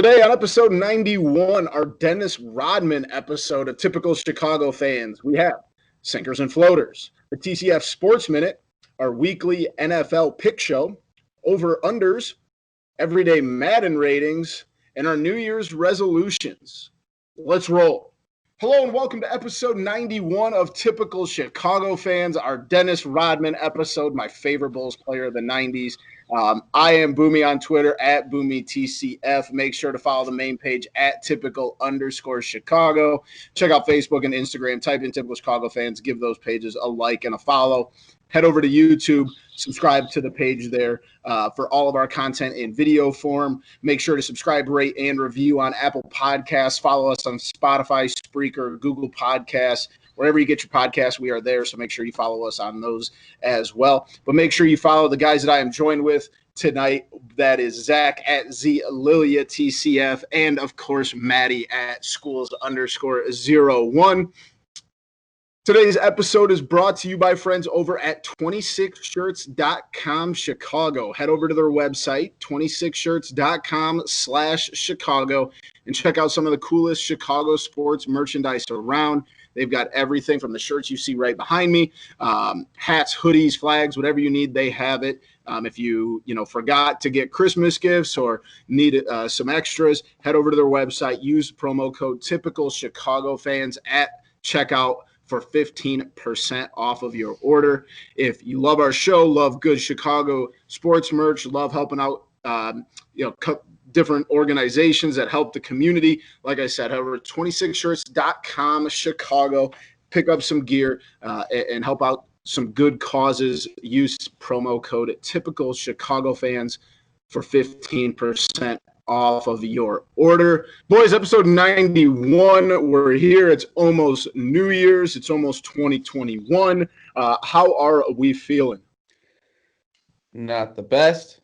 Today on episode 91, our Dennis Rodman episode of Typical Chicago Fans, we have Sinkers and Floaters, the TCF Sports Minute, our weekly NFL pick show, over-unders, everyday Madden ratings, and our New Year's resolutions. Let's roll. Hello and welcome to episode 91 of Typical Chicago Fans, our Dennis Rodman episode, my favorite Bulls player of the 90s. I am Boomy on Twitter at BoomyTCF. Make sure to follow the main page at typical_Chicago. Check out Facebook and Instagram. Type in Typical Chicago Fans. Give those pages a like and a follow. Head over to YouTube. Subscribe to the page there for all of our content in video form. Make sure to subscribe, rate, and review on Apple Podcasts. Follow us on Spotify, Spreaker, Google Podcasts. Wherever you get your podcasts, we are there, so make sure you follow us on those as well. But make sure you follow the guys that I am joined with tonight. That is Zach at ZLiliaTCF, and, of course, Maddie at schools_01. Today's episode is brought to you by friends over at 26shirts.com Chicago. Head over to their website, 26shirts.com/Chicago, and check out some of the coolest Chicago sports merchandise around. They've got everything from the shirts you see right behind me, hats, hoodies, flags, whatever you need, they have it. If you forgot to get Christmas gifts or need some extras, head over to their website. Use promo code Typical Chicago Fans at checkout for 15% off of your order. If you love our show, love good Chicago sports merch, love helping out, different organizations that help the community, like I said, head over to 26shirts.com Chicago, pick up some gear and help out some good causes. Use promo code Typical Chicago Fans for 15% off of your order. Boys, episode 91. We're here. It's almost New Year's. It's almost 2021. How are we feeling? Not the best.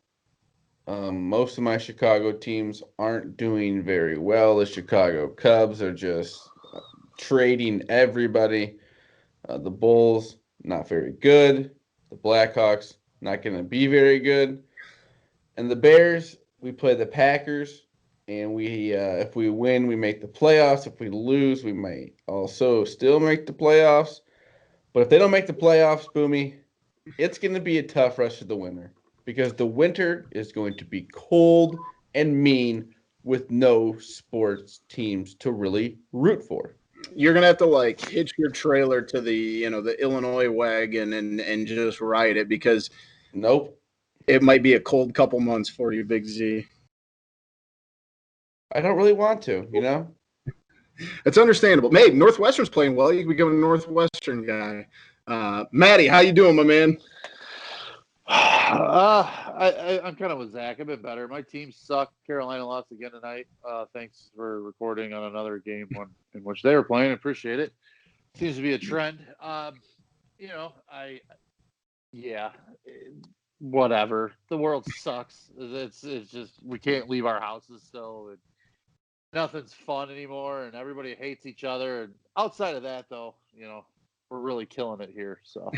Most of my Chicago teams aren't doing very well. The Chicago Cubs are just trading everybody. The Bulls, not very good. The Blackhawks, not going to be very good. And the Bears, we play the Packers, and we if we win, we make the playoffs. If we lose, we might also still make the playoffs. But if they don't make the playoffs, Boomy, it's going to be a tough rest of the winter, because the winter is going to be cold and mean with no sports teams to really root for. You're going to have to hitch your trailer to the Illinois wagon and just ride it, because nope, it might be a cold couple months for you, Big Z. I don't really want to, It's understandable. Hey, Northwestern's playing well. You can become a Northwestern guy. Maddie, how you doing, my man? I'm kind of with Zach. I've been better. My team sucked. Carolina lost again tonight. Thanks for recording on another game in which they were playing. I appreciate it. Seems to be a trend. Whatever. The world sucks. It's just we can't leave our houses still. And nothing's fun anymore, and everybody hates each other. And outside of that, though, we're really killing it here. So.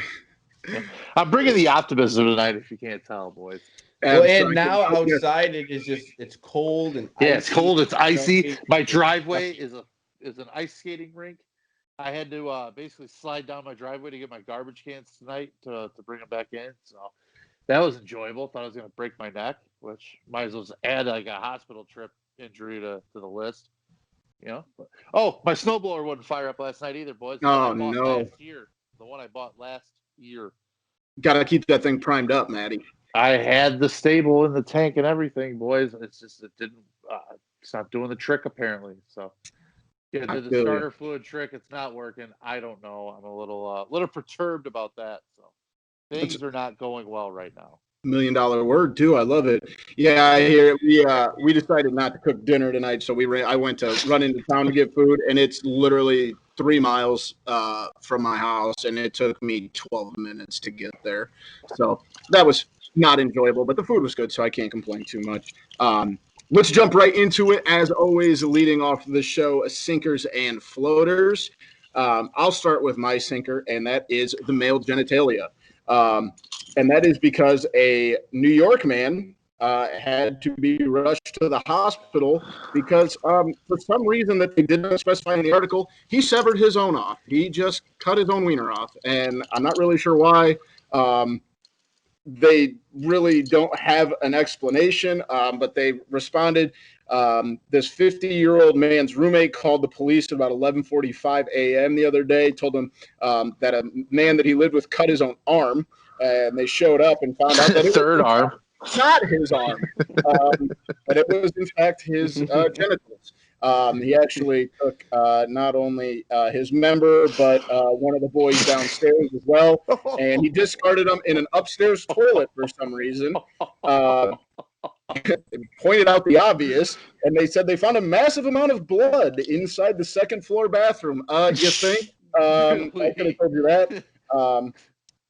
I'm bringing the optimism tonight, if you can't tell, boys. Well, and now outside it's cold and icy. Yeah, it's cold. It's icy. My driveway is an ice skating rink. I had to basically slide down my driveway to get my garbage cans tonight to bring them back in. So that was enjoyable. Thought I was going to break my neck, which might as well just add a hospital trip injury to the list. But, my snowblower wouldn't fire up last night either, boys. Oh, no. The one I bought last year. Got to keep that thing primed up, Maddie. I had the stable in the tank and everything, boys. It's just it didn't. It's not doing the trick apparently. So, did the starter fluid trick. It's not working. I don't know. I'm a little perturbed about that. So, things are not going well right now. $1 million word too. I love it. Yeah, I hear it. We decided not to cook dinner tonight, so I went to run into town to get food, and it's literally 3 miles from my house, and it took me 12 minutes to get there. So that was not enjoyable, but the food was good, so I can't complain too much. Let's jump right into it. As always, leading off the show, sinkers and floaters. I'll start with my sinker, and that is the male genitalia. And that is because a New York man had to be rushed to the hospital because for some reason that they did not specify in the article, he severed his own off. He just cut his own wiener off, and I'm not really sure why. They really don't have an explanation, but they responded. This 50-year-old man's roommate called the police at about 11:45 a.m. the other day, told them that a man that he lived with cut his own arm, and they showed up and found out that it Third was arm. not his arm, but it was in fact his genitals. He actually took not only his member, but one of the boys downstairs as well, and he discarded them in an upstairs toilet for some reason. Pointed out the obvious, and they said they found a massive amount of blood inside the second floor bathroom. You think? I could have told you that.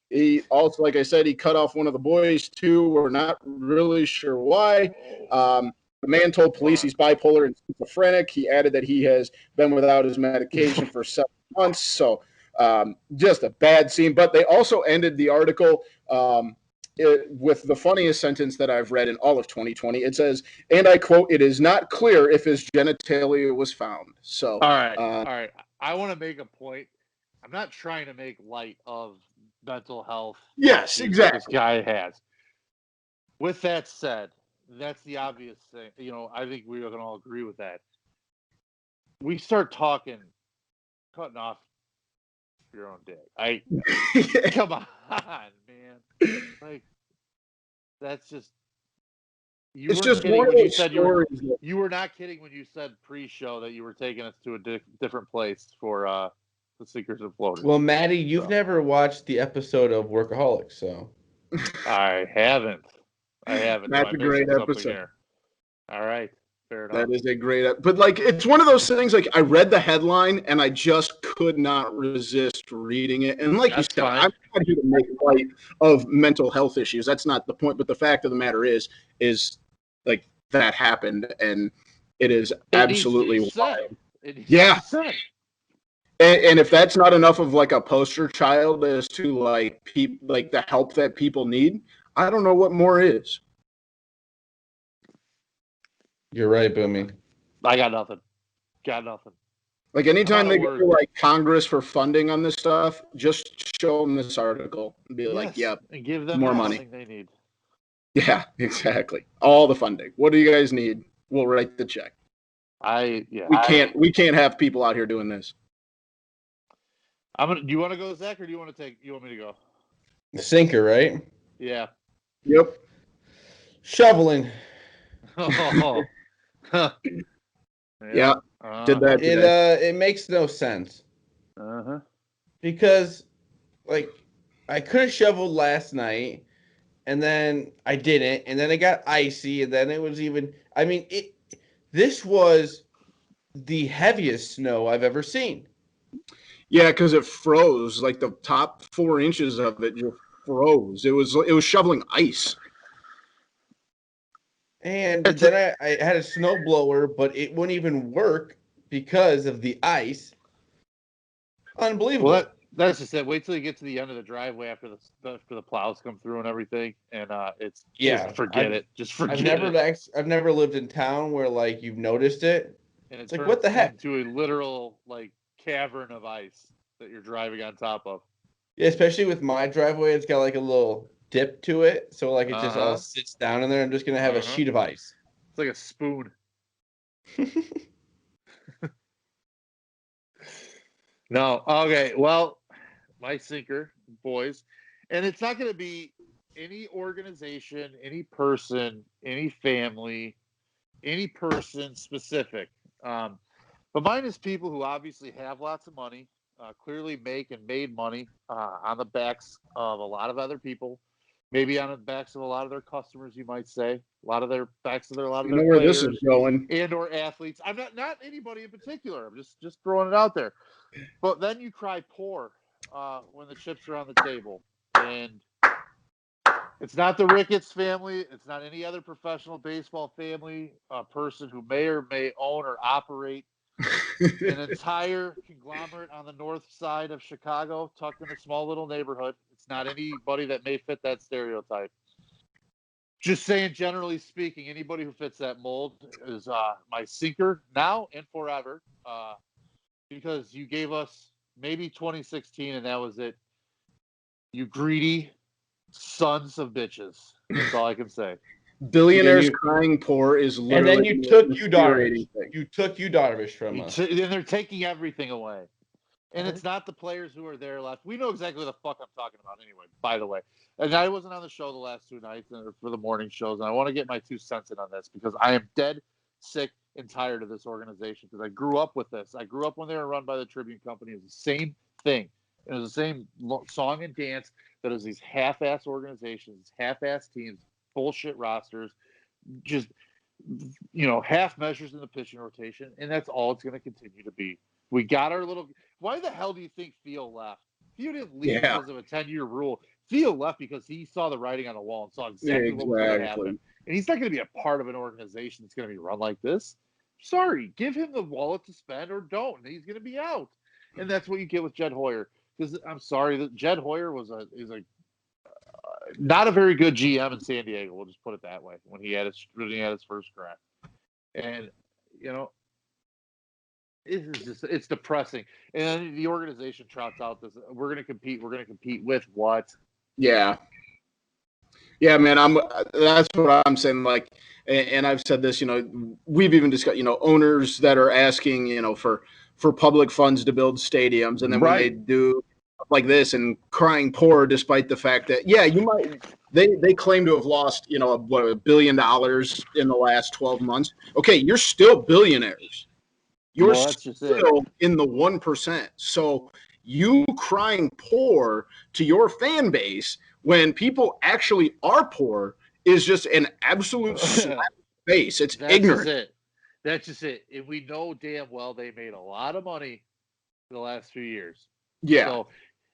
He also, like I said, he cut off one of the boys too. We're not really sure why. The man told police he's bipolar and schizophrenic. He added that he has been without his medication for 7 months. So just a bad scene. But they also ended the article with the funniest sentence that I've read in all of 2020. It says, and I quote, "It is not clear if his genitalia was found." So, all right. I want to make a point. I'm not trying to make light of mental health. Yes, exactly. This guy has. With that said, that's the obvious thing. I think we can all agree with that. We start cutting off your own dick. Come on, man. Like, that's just. It's just one of those stories. You were not kidding when you said pre-show that you were taking us to a different place for the Sinkers and Floaters. Well, Maddie, you've never watched the episode of Workaholics, so. I haven't. That's a great episode. Here. All right. Fair enough. That is a great, but like, it's one of those things, like, I read the headline and I just could not resist reading it. And like That's you said, fine. I'm not here to make light of mental health issues. That's not the point. But the fact of the matter is like, that happened, and it is absolutely wild. Yeah. And if that's not enough of like a poster child as to like the help that people need, I don't know what more is. You're right, Boomy. I got nothing. Like, anytime they go to like Congress for funding on this stuff, just show them this article and be like, "Yep, and give them more money they need." Yeah, exactly. All the funding. What do you guys need? We'll write the check. We can't have people out here doing this. Do you want to go, Zach, or do you want me to go? The sinker, right? Yeah. Yep. Shoveling. Oh. Yeah. Did that today. It makes no sense. Uh-huh. Because, like, I could have shoveled last night, and then I didn't, and then it got icy, and then it was even. I mean, this was the heaviest snow I've ever seen. Yeah, because it froze. Like, the top 4 inches of it just froze. It was shoveling ice. And then I had a snowblower, but it wouldn't even work because of the ice. Unbelievable. Well, that's just it. Wait till you get to the end of the driveway after the plows come through and everything, and just forget it. Just forget it. I've never lived in town where like you've noticed it. And it's like, what the heck? To a literal like cavern of ice that you're driving on top of. Yeah, especially with my driveway, it's got like a little dip to it, so like it just all sits down in there. I'm just gonna have a sheet of ice. It's like a spoon. No, okay. Well, my sinker, boys, and it's not going to be any organization, any person, any family, any person specific. But mine is people who obviously have lots of money, clearly make and made money on the backs of a lot of other people. Maybe on the backs of a lot of their customers, you might say. A lot of their players, where this is going, and or athletes. I'm not anybody in particular. I'm just throwing it out there. But then you cry poor when the chips are on the table, and it's not the Ricketts family. It's not any other professional baseball family person who may or may own or operate an entire conglomerate on the north side of Chicago, tucked in a small little neighborhood. It's not anybody that may fit that stereotype. Just saying, generally speaking, anybody who fits that mold is my sinker now and forever. Because you gave us maybe 2016 and that was it. You greedy sons of bitches. That's all I can say. Billionaires crying poor is literally. And then you took Yu Darvish. You took Yu Darvish from us. And they're taking everything away. And it's not the players who are there left. We know exactly what the fuck I'm talking about anyway, by the way. And I wasn't on the show the last 2 nights for the morning shows. And I want to get my 2 cents in on this because I am dead sick and tired of this organization because I grew up with this. I grew up when they were run by the Tribune Company. It was the same thing. It was the same song and dance that is these half-ass organizations, half-ass teams, bullshit rosters, just, half measures in the pitching rotation. And that's all it's going to continue to be. We got our little. Why the hell do you think Theo left? Theo didn't leave because of a 10-year rule. Theo left because he saw the writing on the wall and saw exactly what was going to happen. And he's not going to be a part of an organization that's going to be run like this. Sorry, give him the wallet to spend or don't. He's going to be out. And that's what you get with Jed Hoyer. Because I'm sorry, that Jed Hoyer is a not a very good GM in San Diego. We'll just put it that way. When he had his first crack, and it's depressing. And then the organization trouts out this. We're going to compete. We're going to compete with what? Yeah, man. That's what I'm saying. Like, and I've said this. We've even discussed. Owners that are asking. For public funds to build stadiums, and then when they do like this and crying poor, despite the fact that you might. They claim to have lost $1 billion in the last 12 months. Okay, you're still billionaires. You're still in the 1%. So you crying poor to your fan base when people actually are poor is just an absolute slap in the face. It's ignorant. That's just it. And we know damn well they made a lot of money in the last few years. Yeah.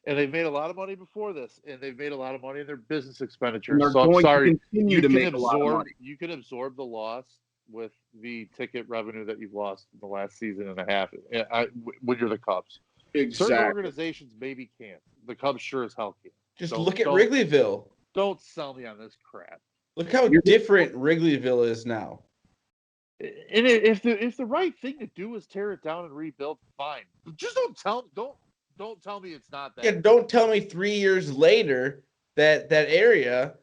And they've made a lot of money before this, and they've made a lot of money in their business expenditures. So I'm sorry, you can absorb the loss with the ticket revenue that you've lost in the last season and a half when you're the Cubs. Exactly. Certain organizations maybe can't. The Cubs sure as hell can. Just look at Wrigleyville. Don't sell me on this crap. Look how different Wrigleyville is now. And if the right thing to do is tear it down and rebuild, fine. Just don't tell me it's not that. Yeah, don't tell me 3 years later that area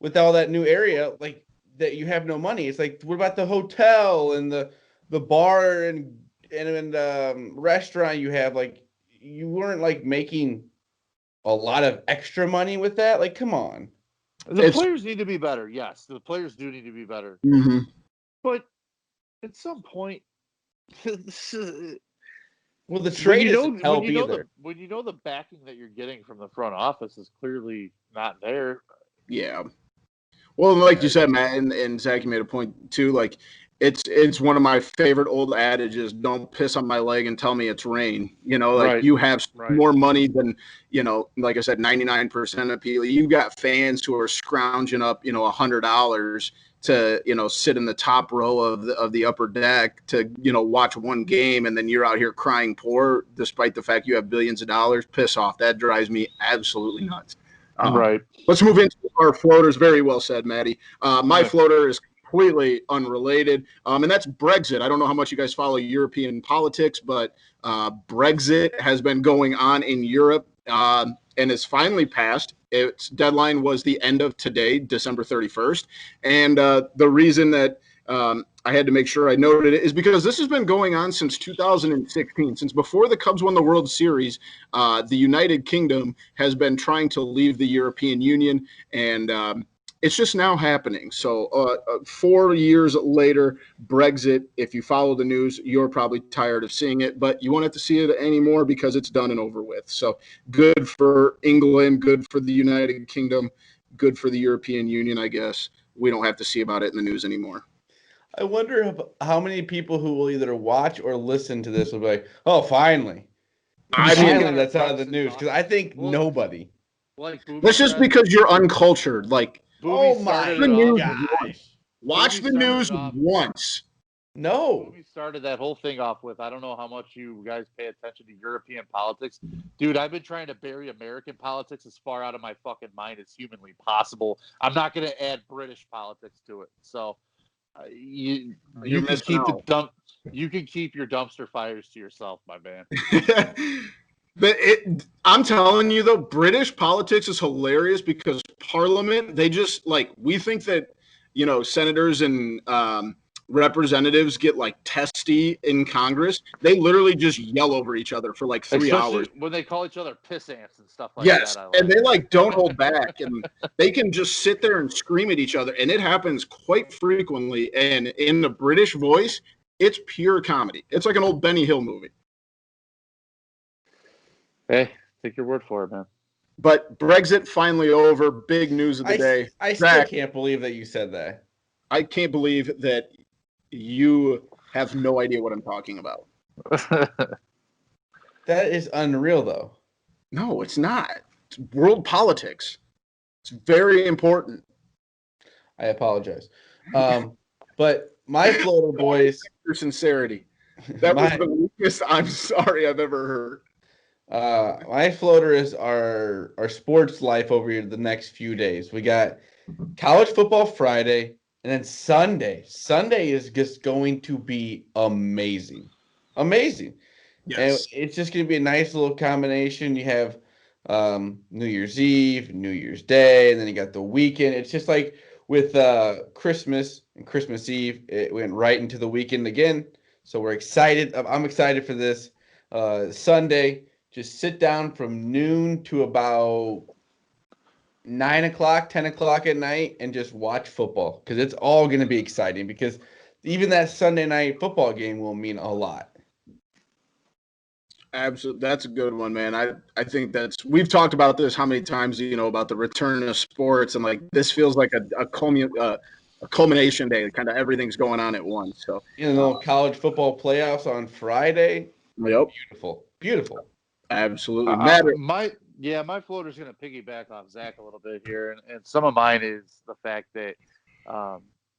with all that new area like that you have no money. It's like, what about the hotel and the bar and restaurant you have? Like, you weren't like making a lot of extra money with that. Like, come on. The players need to be better. Yes, the players do need to be better. Mm-hmm. But at some point, well, the trade doesn't help either. When you know the backing that you're getting from the front office is clearly not there. Yeah. Well, like you said, Matt, and Zach, you made a point too. Like, it's one of my favorite old adages: "Don't piss on my leg and tell me it's rain." You have more money than like I said, 99% of people. You got fans who are scrounging up $100 to sit in the top row of the upper deck to watch one game, and then you're out here crying poor despite the fact you have billions of dollars. Piss off. That drives me absolutely nuts. Right. Let's move into our floaters. Very well said, Maddie. My floater is completely unrelated, and that's Brexit. I don't know how much you guys follow European politics, but Brexit has been going on in Europe and has finally passed. Its deadline was the end of today, December 31st. And the reason that I had to make sure I noted it is because this has been going on since 2016. Since before the Cubs won the World Series, the United Kingdom has been trying to leave the European Union, and it's just now happening. So 4 years later, Brexit, if you follow the news, you're probably tired of seeing it, but you won't have to see it anymore because it's done and over with. So good for England, good for the United Kingdom, good for the European Union, I guess. We don't have to see about it in the news anymore. I wonder how many people who will either watch or listen to this will be like, oh, finally. Finally, that's out of the news. Because I think nobody. That's just because you're uncultured. Like, oh my gosh. Watch the news once. No. We started that whole thing off with, I don't know how much you guys pay attention to European politics. Dude, I've been trying to bury American politics as far out of my fucking mind as humanly possible. I'm not going to add British politics to it. So you You're can missing keep out. you can keep your dumpster fires to yourself, my man. But I'm telling you though, British politics is hilarious because Parliament, they just like we think that senators and representatives get like testy in Congress. They literally just yell over each other for like 3 hours. Especially when they call each other piss ants and stuff like Yes, that. I and like. they like don't hold back, and they can just sit there and scream at each other, and it happens quite frequently. And in the British voice, it's pure comedy. It's like an old Benny Hill movie. Hey, take your word for it, man. But Brexit finally over. Big news of the day. I still can't believe that you said that. I can't believe that you have no idea what I'm talking about. That is unreal, though. No, it's not. It's world politics. It's very important. I apologize. But my floater boys. Your sincerity. That was the weakest I'm sorry I've ever heard. My floater is our sports life over here the next few days. We got college football Friday, and then Sunday. Sunday is just going to be amazing. Amazing. Yes. And it's just going to be a nice little combination. You have New Year's Eve, New Year's Day, and then you got the weekend. It's just like with Christmas and Christmas Eve, it went right into the weekend again. So we're excited. I'm excited for this Sunday. Just sit down from noon to about 9 o'clock, 10 o'clock at night and just watch football because it's all going to be exciting because even that Sunday night football game will mean a lot. Absolutely. That's a good one, man. I think we've talked about this how many times, about the return of sports, and like this feels like a culmination day. Kind of everything's going on at once. So, college football playoffs on Friday. Yep. Beautiful. Absolutely. My floater's going to piggyback off Zach a little bit here, and some of mine is the fact that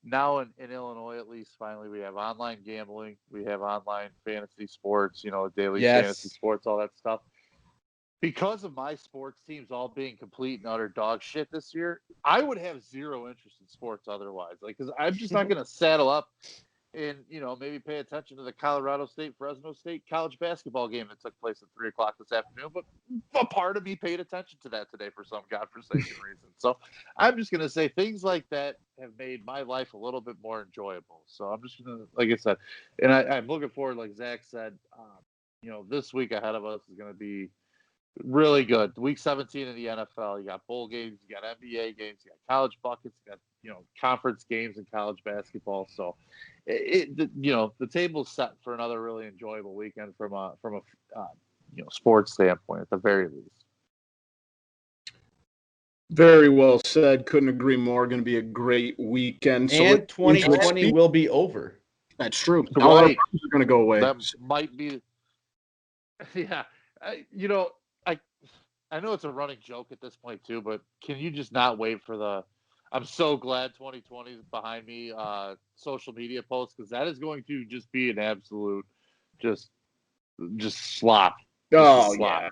now in Illinois, at least, finally, we have online gambling. We have online fantasy sports, daily fantasy sports, all that stuff. Because of my sports teams all being complete and utter dog shit this year, I would have zero interest in sports otherwise. Like, because I'm just not going to saddle up and, maybe pay attention to the Colorado State, Fresno State college basketball game that took place at 3 o'clock this afternoon. But a part of me paid attention to that today for some godforsaken reason. So I'm just going to say things like that have made my life a little bit more enjoyable. So I'm just going to, like I said, and I'm looking forward, like Zach said, this week ahead of us is going to be really good. Week 17 in the NFL, you got bowl games, you got NBA games, you got college buckets, you got conference games in college basketball. So the table's set for another really enjoyable weekend from a sports standpoint at the very least. Very well said. Couldn't agree more. Going to be a great weekend. So and 2020 will be over. That's true. Right. All our problems are going to go away. That might be. Yeah, I know it's a running joke at this point too, but can you just not wait for the? I'm so glad 2020 is behind me. Social media posts, because that is going to just be an absolute, just slop. Oh yeah,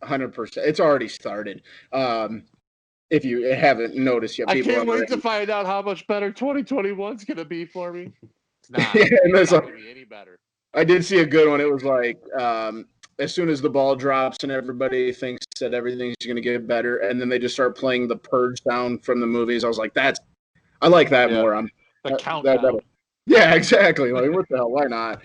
100%. It's already started. If you haven't noticed yet, I can't wait to find out how much better 2021 is going to be for me. It's not. It's not going to be any better. I did see a good one. It was like, as soon as the ball drops and everybody thinks that everything's going to get better, and then they just start playing the Purge sound from the movies. I was like, I like that more. The countdown. Yeah, exactly. Like, what the hell? Why not?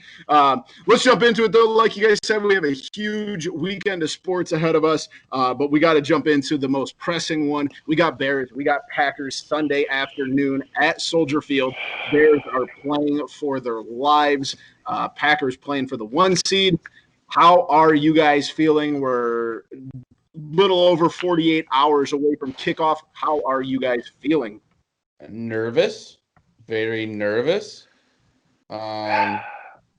Let's jump into it, though. Like you guys said, we have a huge weekend of sports ahead of us, but we got to jump into the most pressing one. We got Bears. We got Packers Sunday afternoon at Soldier Field. Bears are playing for their lives. Packers playing for the 1 seed. How are you guys feeling? We're a little over 48 hours away from kickoff. How are you guys feeling? Nervous. Very nervous. I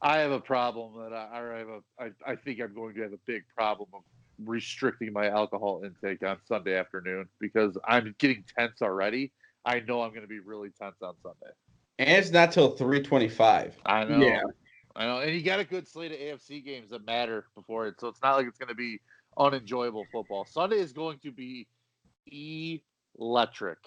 have a problem that I think I'm going to have a big problem of restricting my alcohol intake on Sunday afternoon because I'm getting tense already. I know I'm going to be really tense on Sunday. And it's not till 3:25. I know. Yeah. I know. And you got a good slate of AFC games that matter before it. So it's not like it's going to be unenjoyable football. Sunday is going to be electric.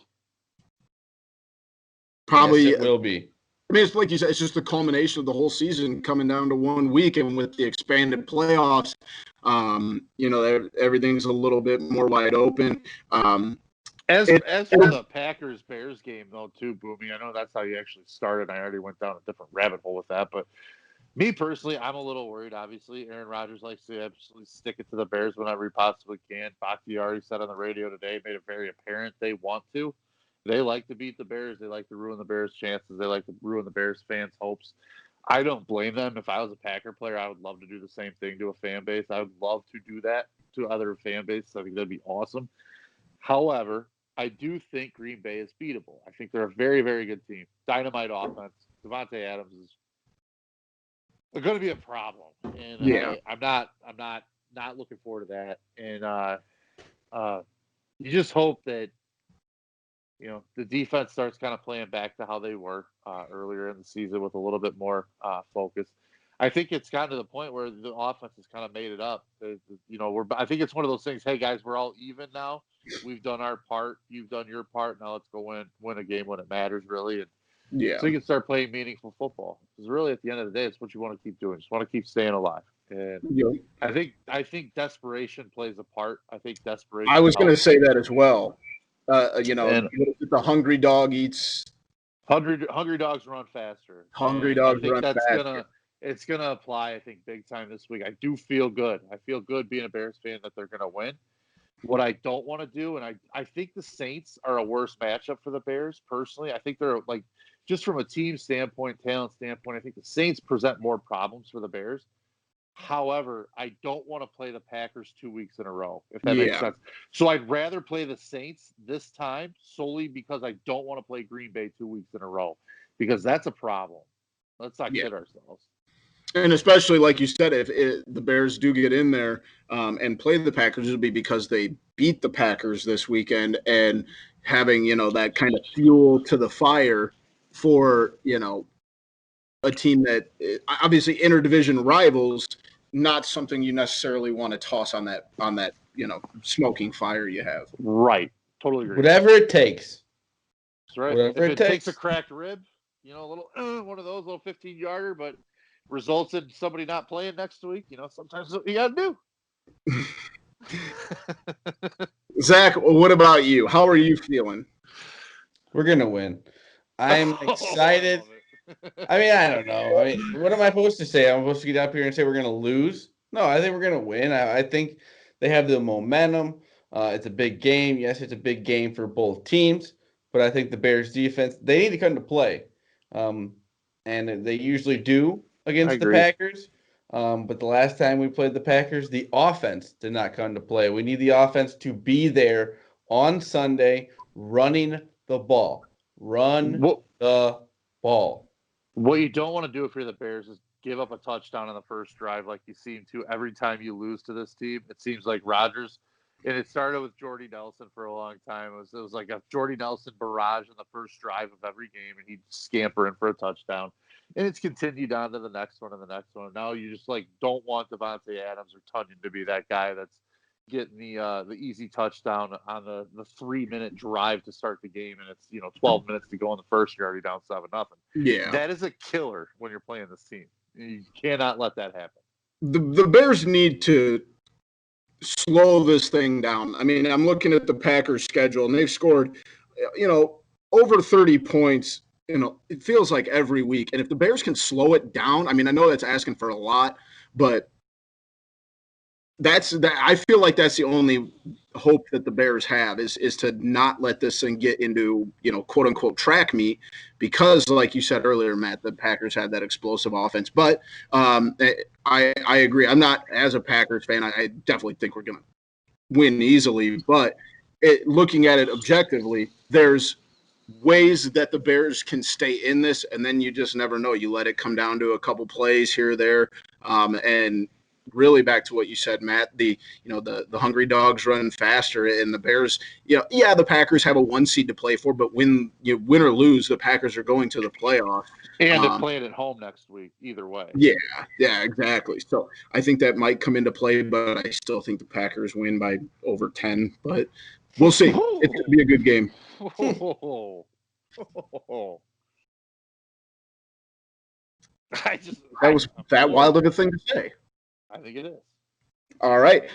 Probably. Yes, it will be. I mean, it's like you said, it's just the culmination of the whole season coming down to 1 week, and with the expanded playoffs, everything's a little bit more wide open. As for the Packers Bears game though, too, Boomy, I know that's how you actually started. I already went down a different rabbit hole with that, but me personally, I'm a little worried. Obviously, Aaron Rodgers likes to absolutely stick it to the Bears whenever he possibly can. Bakhtiari said on the radio today, made it very apparent they want to. They like to beat the Bears. They like to ruin the Bears' chances. They like to ruin the Bears' fans' hopes. I don't blame them. If I was a Packer player, I would love to do the same thing to a fan base. I would love to do that to other fan bases. I think that'd be awesome. However, I do think Green Bay is beatable. I think they're a very, very good team. Dynamite offense. Devontae Adams is going to be a problem, and Yeah. I'm not looking forward to that. And you just hope that the defense starts kind of playing back to how they were earlier in the season with a little bit more focus. I think it's gotten to the point where the offense has kind of made it up. I think it's one of those things. Hey guys, we're all even now. We've done our part. You've done your part. Now let's go win a game when it matters, really. And Yeah. so you can start playing meaningful football. Because really, at the end of the day, it's what you want to keep doing. Just want to keep staying alive. And I think desperation plays a part. I think desperation. I was going to say that as well. And the hungry dog eats. Hungry dogs run faster. Hungry And dogs I think run that's faster. it's gonna apply. I think big time this week. I do feel good. I feel good being a Bears fan that they're gonna win. What I don't want to do, and I think the Saints are a worse matchup for the Bears, personally. I think they're like, just from a team standpoint, talent standpoint, I think the Saints present more problems for the Bears. However, I don't want to play the Packers 2 weeks in a row, if that makes sense. So I'd rather play the Saints this time solely because I don't want to play Green Bay 2 weeks in a row, because that's a problem. Let's not kid ourselves. And especially, like you said, if the Bears do get in there and play the Packers, it'll be because they beat the Packers this weekend, and having, that kind of fuel to the fire for, a team that obviously interdivision rivals, not something you necessarily want to toss on that smoking fire you have. Right. Totally agree. Whatever it takes. That's right. Whatever if it takes a cracked rib, a little one of those little 15-yarder, but results in somebody not playing next week, sometimes you got to do. Zach, what about you? How are you feeling? We're going to win. I'm excited. I mean, I don't know. I mean, what am I supposed to say? I'm supposed to get up here and say we're going to lose? No, I think we're going to win. I think they have the momentum. It's a big game. Yes, it's a big game for both teams, but I think the Bears defense, they need to come to play. And they usually do against the Packers. But the last time we played the Packers, the offense did not come to play. We need the offense to be there on Sunday running the ball. Run the ball. What you don't want to do if you're the Bears is give up a touchdown on the first drive like you seem to every time you lose to this team. It seems like Rodgers, and it started with Jordy Nelson for a long time. It was like a Jordy Nelson barrage in the first drive of every game, and he'd scamper in for a touchdown. And it's continued on to the next one and the next one. Now you just don't want Devontae Adams or Tunyon to be that guy that's getting the easy touchdown on the 3-minute drive to start the game, and it's 12 minutes to go in the first. You're already down 7-0. Yeah, that is a killer when you're playing this team. You cannot let that happen. The Bears need to slow this thing down. I mean, I'm looking at the Packers schedule, and they've scored over 30 points. It feels like every week. And if the Bears can slow it down, I mean, I know that's asking for a lot, but I feel like that's the only hope that the Bears have is to not let this thing get into, quote unquote track meet, because like you said earlier, Matt, the Packers had that explosive offense. But I agree. I'm not, as a Packers fan, I definitely think we're going to win easily, but looking at it objectively, there's ways that the Bears can stay in this, and then you just never know. You let it come down to a couple plays here or there, and really back to what you said, Matt, the hungry dogs running faster, and the Bears, the Packers have a 1 seed to play for, but win or lose, the Packers are going to the playoffs. And they're playing at home next week, either way. Yeah, exactly. So I think that might come into play, but I still think the Packers win by over 10. But we'll see. It's going to be a good game. That was wild of a thing to say. I think it is. All right.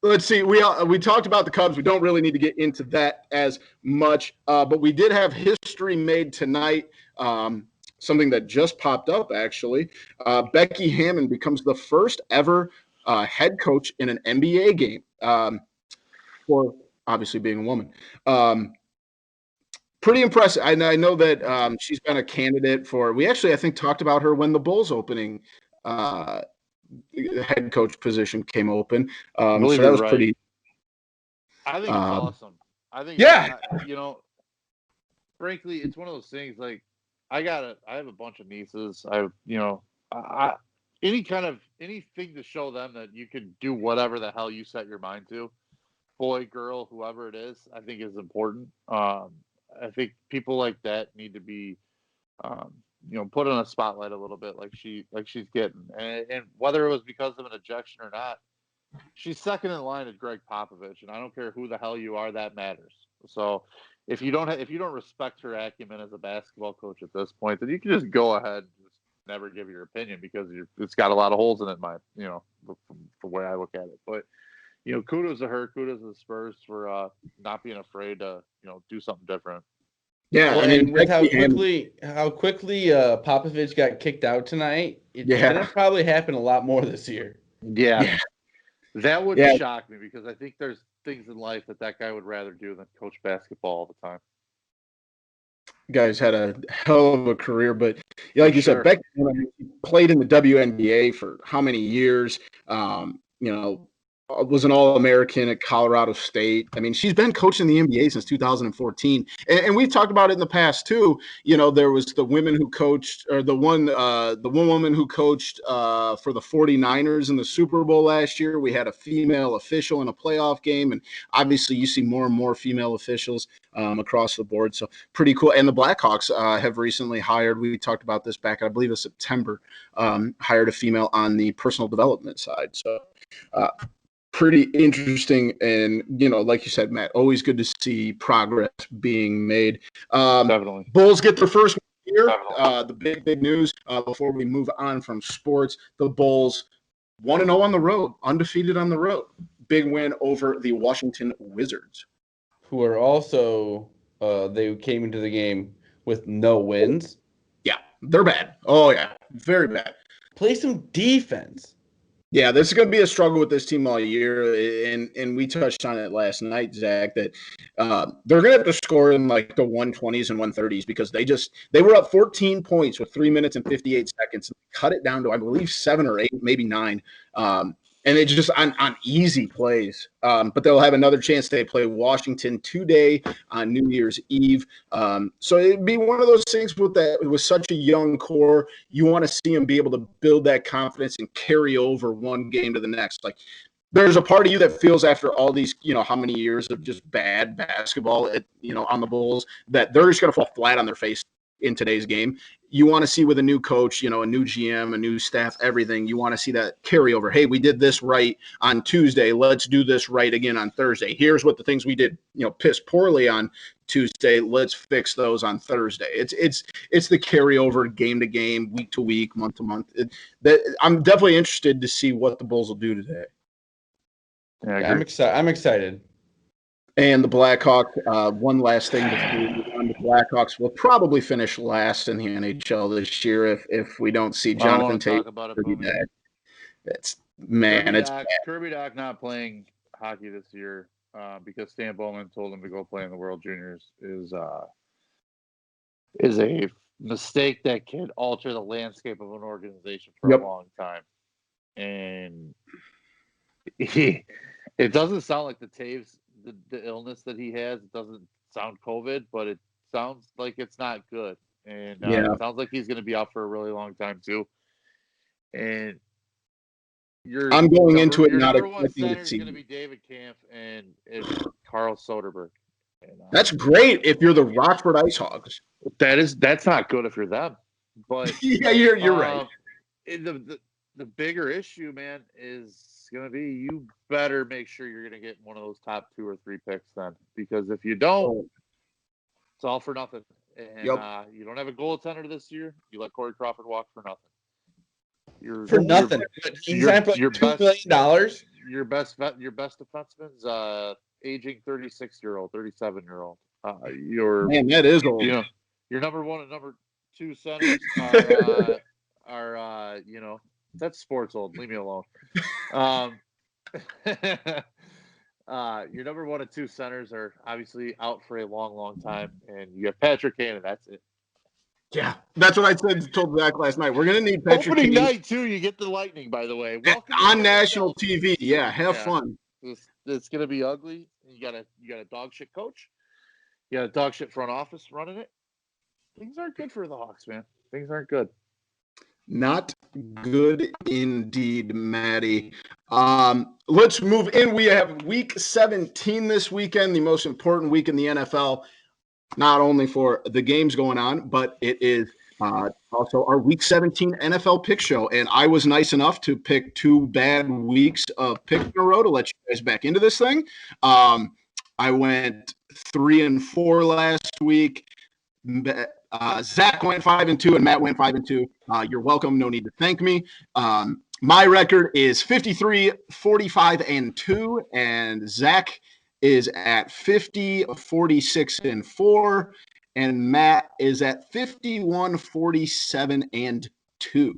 Let's see. We talked about the Cubs. We don't really need to get into that as much, but we did have history made tonight. Something that just popped up, actually. Becky Hammon becomes the first ever head coach in an NBA game, for obviously being a woman. Pretty impressive. I know that she's been a candidate for – we actually, I think, talked about her when the Bulls opening head coach position came open. So that was right. Pretty – I think it's awesome. I think frankly, it's one of those things like – I have a bunch of nieces. Anything to show them that you can do whatever the hell you set your mind to, boy, girl, whoever it is, I think is important. I think people like that need to be, put in a spotlight a little bit, like she's getting, and whether it was because of an ejection or not, she's second in line to Greg Popovich, and I don't care who the hell you are, that matters. So. If you don't respect her acumen as a basketball coach at this point, then you can just go ahead and just never give your opinion because it's got a lot of holes in it. From the way I look at it, but kudos to her, kudos to the Spurs for not being afraid to do something different. Yeah, and with how quickly Popovich got kicked out tonight, it's gonna probably happen a lot more this year. Yeah. That wouldn't shock me because I think there's things in life that guy would rather do than coach basketball all the time. Guy's had a hell of a career, but like you said, Becky played in the WNBA for how many years? Was an All-American at Colorado State. I mean, she's been coaching the NBA since 2014. And we've talked about it in the past too. There was the women who coached, or the one woman who coached for the 49ers in the Super Bowl last year. We had a female official in a playoff game. And obviously you see more and more female officials across the board. So pretty cool. And the Blackhawks have recently hired, we talked about this back, I believe it was September, hired a female on the personal development side. So, pretty interesting, and like you said, Matt, always good to see progress being made. Definitely. Bulls get their first win here. The big news before we move on from sports: the Bulls 1-0 on the road, undefeated on the road. Big win over the Washington Wizards, who are also they came into the game with no wins. Yeah, they're bad. Oh yeah, very bad. Play some defense. Yeah, this is going to be a struggle with this team all year, and we touched on it last night, Zach, that they're going to have to score in like the 120s and 130s because they were up 14 points with 3 minutes and 58 seconds, cut it down to, I believe, 7 or 8, maybe 9. And it's just on easy plays. But they'll have another chance. They play Washington today on New Year's Eve. So it'd be one of those things with such a young core. You want to see them be able to build that confidence and carry over one game to the next. Like, there's a part of you that feels after all these, how many years of just bad basketball, on the Bulls, that they're just going to fall flat on their face in today's game. You want to see with a new coach, a new GM, a new staff, everything. You want to see that carryover. Hey, we did this right on Tuesday. Let's do this right again on Thursday. Here's what the things we did, piss poorly on Tuesday. Let's fix those on Thursday. It's the carryover game to game, week to week, month to month. I'm definitely interested to see what the Bulls will do today. Yeah, I'm excited. And the Blackhawks, one last thing before we move on, the Blackhawks will probably finish last in the NHL this year if we don't see Jonathan Tate. It's Kirby Doc not playing hockey this year because Stan Bowman told him to go play in the World Juniors is a mistake that could alter the landscape of an organization for a long time. And it doesn't sound like the Taves. The illness that he has, it doesn't sound COVID, but it sounds like it's not good. And it sounds like he's going to be out for a really long time too. And I'm going into it your not number one expecting center to is see. going to be David Kampf and it's Carl Soderberg. And, That's great if you're the Rockford Ice Hogs. that's not good if you're them. But Yeah, you're right. The bigger issue, man, is going to be you better make sure you're going to get one of those top 2 or 3 picks then, because if you don't, it's all for nothing. And you don't have a goaltender this year. You let Corey Crawford walk for nothing. For nothing. He's signed for like $2 million. Your best defenseman's aging 36-year-old, 37-year-old. Man, that is old. You know, your number 1 and number 2 centers are that's sports old. Leave me alone. Your number 1 and 2 centers are obviously out for a long, long time, and you have Patrick Kane, and that's it. Yeah, that's what I told Zach last night. We're going to need Patrick Opening Kane. night, too, you get the Lightning, by the way. Welcome on national TV. Yeah, have fun. It's going to be ugly. You got a dog shit coach. You got a dog shit front office running it. Things aren't good for the Hawks, man. Things aren't good. Not good indeed, Maddie. Let's move in. We have week 17 this weekend, the most important week in the NFL, not only for the games going on, but it is also our week 17 NFL pick show. And I was nice enough to pick 2 bad weeks of picks in a row to let you guys back into this thing. I went 3-4 last week. Zach went 5-2 and Matt went 5-2. You're welcome. No need to thank me. My record is 53-45-2, and Zach is at 50-46-4, and Matt is at 51-47-2.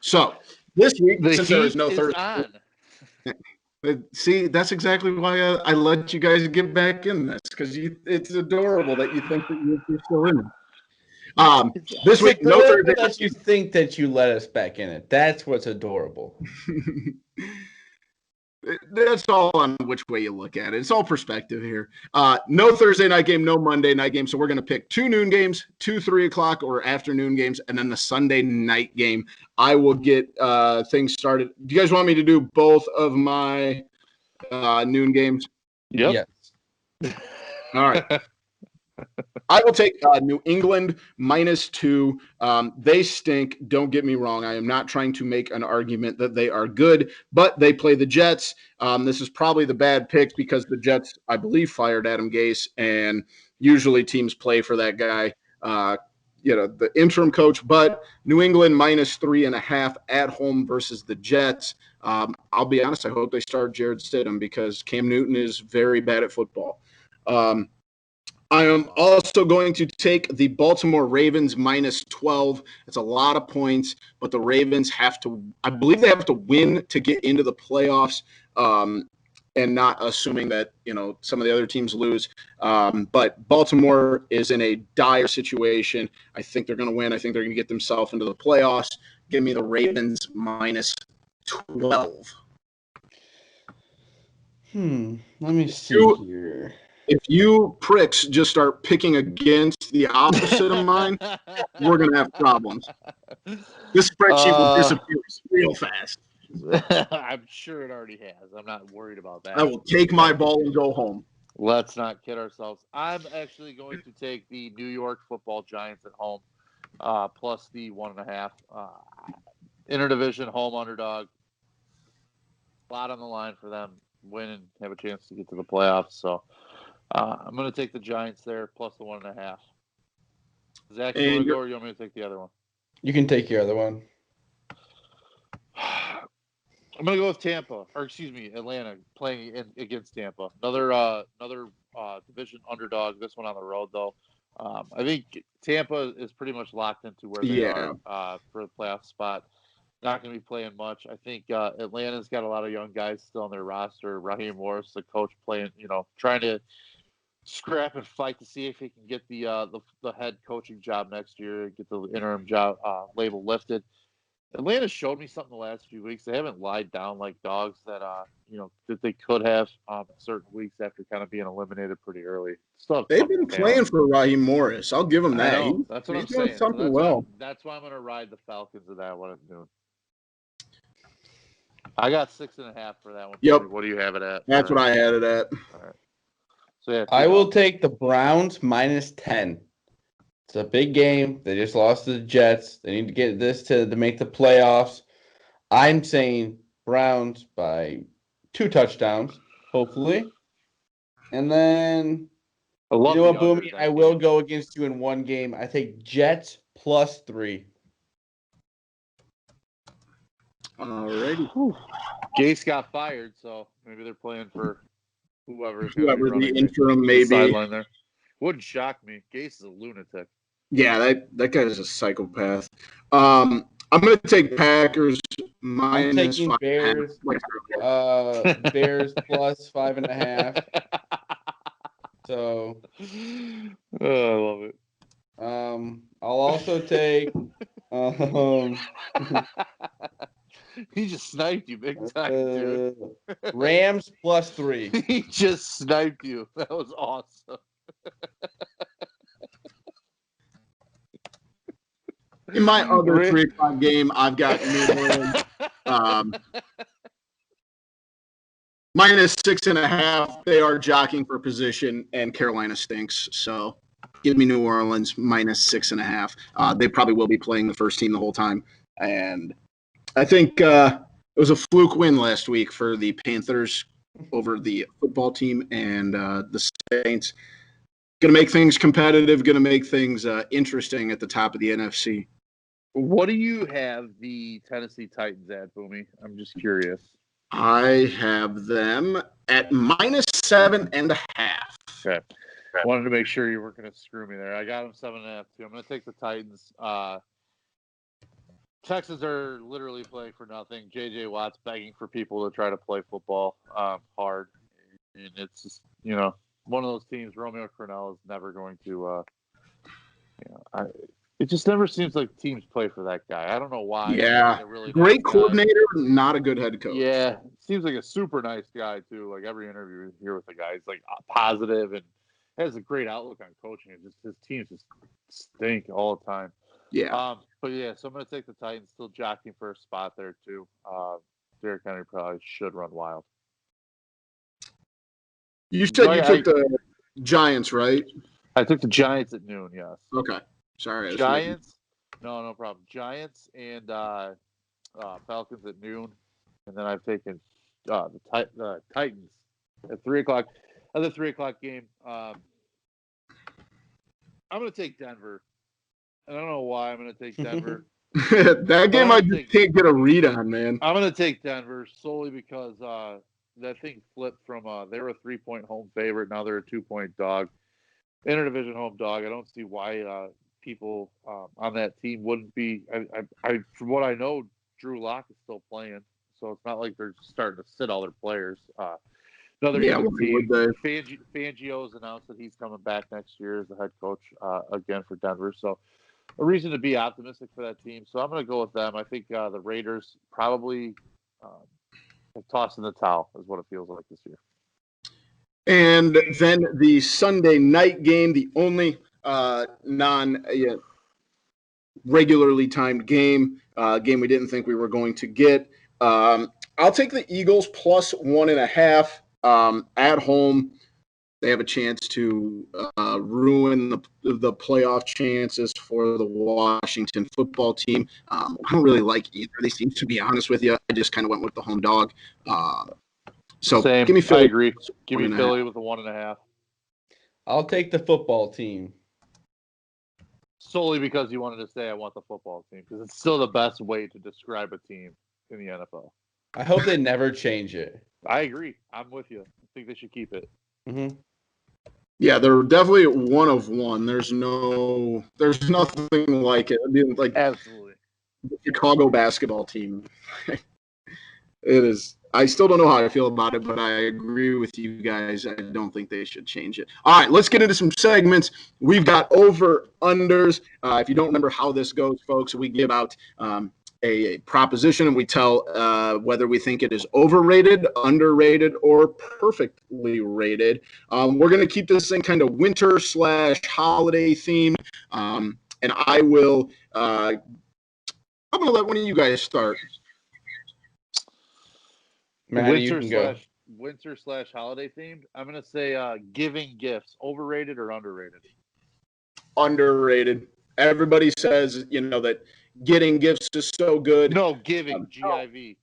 So this week, since there is no Thursday. See, that's exactly why I let you guys get back in this, because it's adorable that you think that you're still in it. This week, no Thursday. That you think that you let us back in it. That's what's adorable. That's all on which way you look at it. It's all perspective here. No Thursday night game, no Monday night game. So we're going to pick 2 noon games, 2 3 o'clock or afternoon games, and then the Sunday night game. I will get things started. Do you guys want me to do both of my noon games? Yep. Yes. All right. I will take New England -2. They stink. Don't get me wrong. I am not trying to make an argument that they are good, but they play the Jets. This is probably the bad pick because the Jets, I believe, fired Adam Gase, and usually teams play for that guy, the interim coach. But New England -3.5 at home versus the Jets. I'll be honest. I hope they start Jared Stidham because Cam Newton is very bad at football. I am also going to take the Baltimore Ravens -12. It's a lot of points, but the Ravens I believe they have to win to get into the playoffs, and not assuming that, some of the other teams lose. But Baltimore is in a dire situation. I think they're going to win. I think they're going to get themselves into the playoffs. Give me the Ravens -12. Let me see here. If you pricks just start picking against the opposite of mine, we're going to have problems. This spreadsheet will disappear real fast. I'm sure it already has. I'm not worried about that. I will take my ball and go home. Let's not kid ourselves. I'm actually going to take the New York Football Giants at home, plus the 1.5. Interdivision home underdog. A lot on the line for them. Win and have a chance to get to the playoffs. So I'm going to take the Giants there, plus the 1.5. Zach, you want to go or you want me to take the other one? You can take your other one. I'm going to go with Atlanta playing against Tampa. Another division underdog. This one on the road, though. I think Tampa is pretty much locked into where they are for the playoff spot. Not going to be playing much. I think Atlanta's got a lot of young guys still on their roster. Raheem Morris, the coach, trying to scrap and fight to see if he can get the head coaching job next year, get the interim job label lifted. Atlanta showed me something the last few weeks. They haven't lied down like dogs that they could have certain weeks after kind of being eliminated pretty early. They've been playing for Raheem Morris. I'll give him that. I know. That's what I'm saying. Something So well. that's why I'm going to ride the Falcons of that one at noon. I got 6.5 for that one. Yep. What do you have it at? That's what I had it at. All right. So yeah, I will take the Browns -10. It's a big game. They just lost to the Jets. They need to get this to make the playoffs. I'm saying Browns by 2 touchdowns, hopefully. And then, I love you know the what, under Boomy? that I will game. go against you in one game. I take Jets +3. Alrighty. Gase got fired, so maybe they're playing for whoever's going to be Whoever the running interim the may be. sideline there. Wouldn't shock me. Gase is a lunatic. Yeah, that guy is a psychopath. I'm going to take Packers I'm taking -5.5. Bears. Bears +5.5. So, I love it. I'll also take. He just sniped you big time, dude. Rams +3. He just sniped you. That was awesome. In my other 3-5 game, I've got New Orleans -6.5. They are jockeying for position, and Carolina stinks. So give me New Orleans -6.5. They probably will be playing the first team the whole time. And I think it was a fluke win last week for the Panthers over the football team and the Saints. Going to make things competitive, going to make things interesting at the top of the NFC. What do you have the Tennessee Titans at, Boomy? I'm just curious. I have them at -7.5. Okay. Wanted to make sure you weren't going to screw me there. I got them 7.5 too. I'm going to take the Titans. Texans are literally playing for nothing. J.J. Watt's begging for people to try to play football hard. And it's just, one of those teams, Romeo Crennel is never going to, it just never seems like teams play for that guy. I don't know why. Yeah. Like really great nice coordinator, not a good head coach. Yeah. Seems like a super nice guy, too. Like every interview you hear with the guy, he's like positive and has a great outlook on coaching. It just his teams just stink all the time. Yeah. But yeah, so I'm going to take the Titans, still jockeying for a spot there, too. Derrick Henry probably should run wild. You said you took the Giants, right? I took the Giants at noon, yes. Okay. Sorry. Giants? No problem. Giants and Falcons at noon. And then I've taken the Titans at 3 o'clock. Other 3 o'clock game. I'm going to take Denver. I don't know why I'm going to take Denver. That game I just can't get a read on, man. I'm going to take Denver solely because that thing flipped from they were a 3-point home favorite. Now they're a 2-point dog. Interdivision home dog. I don't see why people on that team wouldn't be. I from what I know, Drew Lock is still playing, so it's not like they're starting to sit all their players. Another young team. Fangio's announced that he's coming back next year as the head coach again for Denver. So a reason to be optimistic for that team. So I'm going to go with them. I think the Raiders probably have tossed in the towel is what it feels like this year. And then the Sunday night game, the only regularly timed game we didn't think we were going to get. I'll take the Eagles +1.5 at home. They have a chance to ruin the playoff chances for the Washington football team. I don't really like either of these teams, to be honest with you. I just kind of went with the home dog. So Same. Give me Philly. I agree. Give me Philly with a 1.5. I'll take the football team. Solely because you wanted to say I want the football team, because it's still the best way to describe a team in the NFL. I hope they never change it. I agree. I'm with you. I think they should keep it. Mm-hmm. Yeah, they're definitely one of one. There's nothing like it. I mean, like absolutely, the Chicago basketball team. It is. I still don't know how I feel about it, but I agree with you guys. I don't think they should change it. All right, let's get into some segments. We've got over-unders. If you don't remember how this goes, folks, we give out a proposition, and we tell whether we think it is overrated, underrated, or perfectly rated. We're going to keep this thing kind of winter/holiday themed, and I will I'm going to let one of you guys start. Maddie, you can go. Winter/holiday themed. I'm gonna say giving gifts. Overrated or underrated? Underrated. Everybody says, that getting gifts is so good. No, giving. GIV.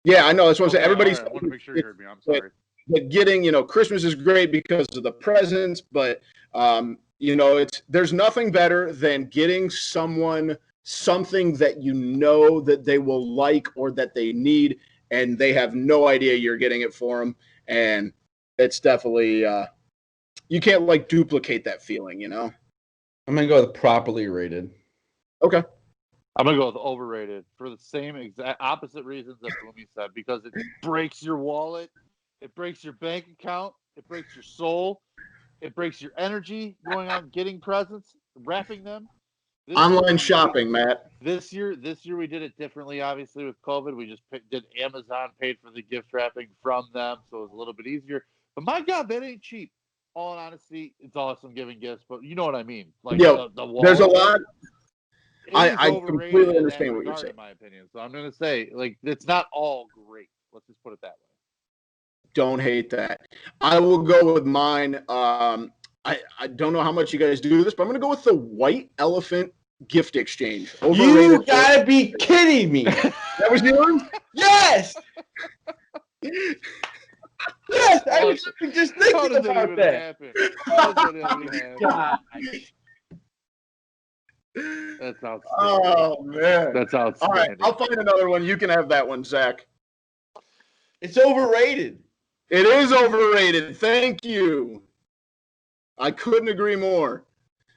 Yeah, I know. That's what I'm saying. Everybody I want to make sure you heard me. I'm sorry. But getting, Christmas is great because of the presents, but there's nothing better than getting someone something that that they will like or that they need, and they have no idea you're getting it for them. And it's definitely you can't duplicate that feeling, I'm gonna go with properly rated. Okay. I'm gonna go with overrated for the same exact opposite reasons that Boomy said, because it breaks your wallet, it breaks your bank account, it breaks your soul, it breaks your energy going out getting presents, wrapping them. Online shopping, Matt. This year we did it differently. Obviously, with COVID, we just did Amazon, paid for the gift wrapping from them, so it was a little bit easier. But my God, that ain't cheap. All in honesty, it's awesome giving gifts, but you know what I mean. The wallet. There's a lot. I completely understand what you're saying. In my opinion, so I'm going to say, it's not all great. Let's just put it that way. Don't hate that. I will go with mine. I don't know how much you guys do this, but I'm going to go with the white elephant gift exchange. Overrated. You gotta be kidding me. That was yours? Yes. Yes, I was just thinking about that. How does that even happen? That's outstanding. Oh, man. That's outstanding. All right, I'll find another one. You can have that one, Zach. It's overrated. It is overrated. Thank you. I couldn't agree more.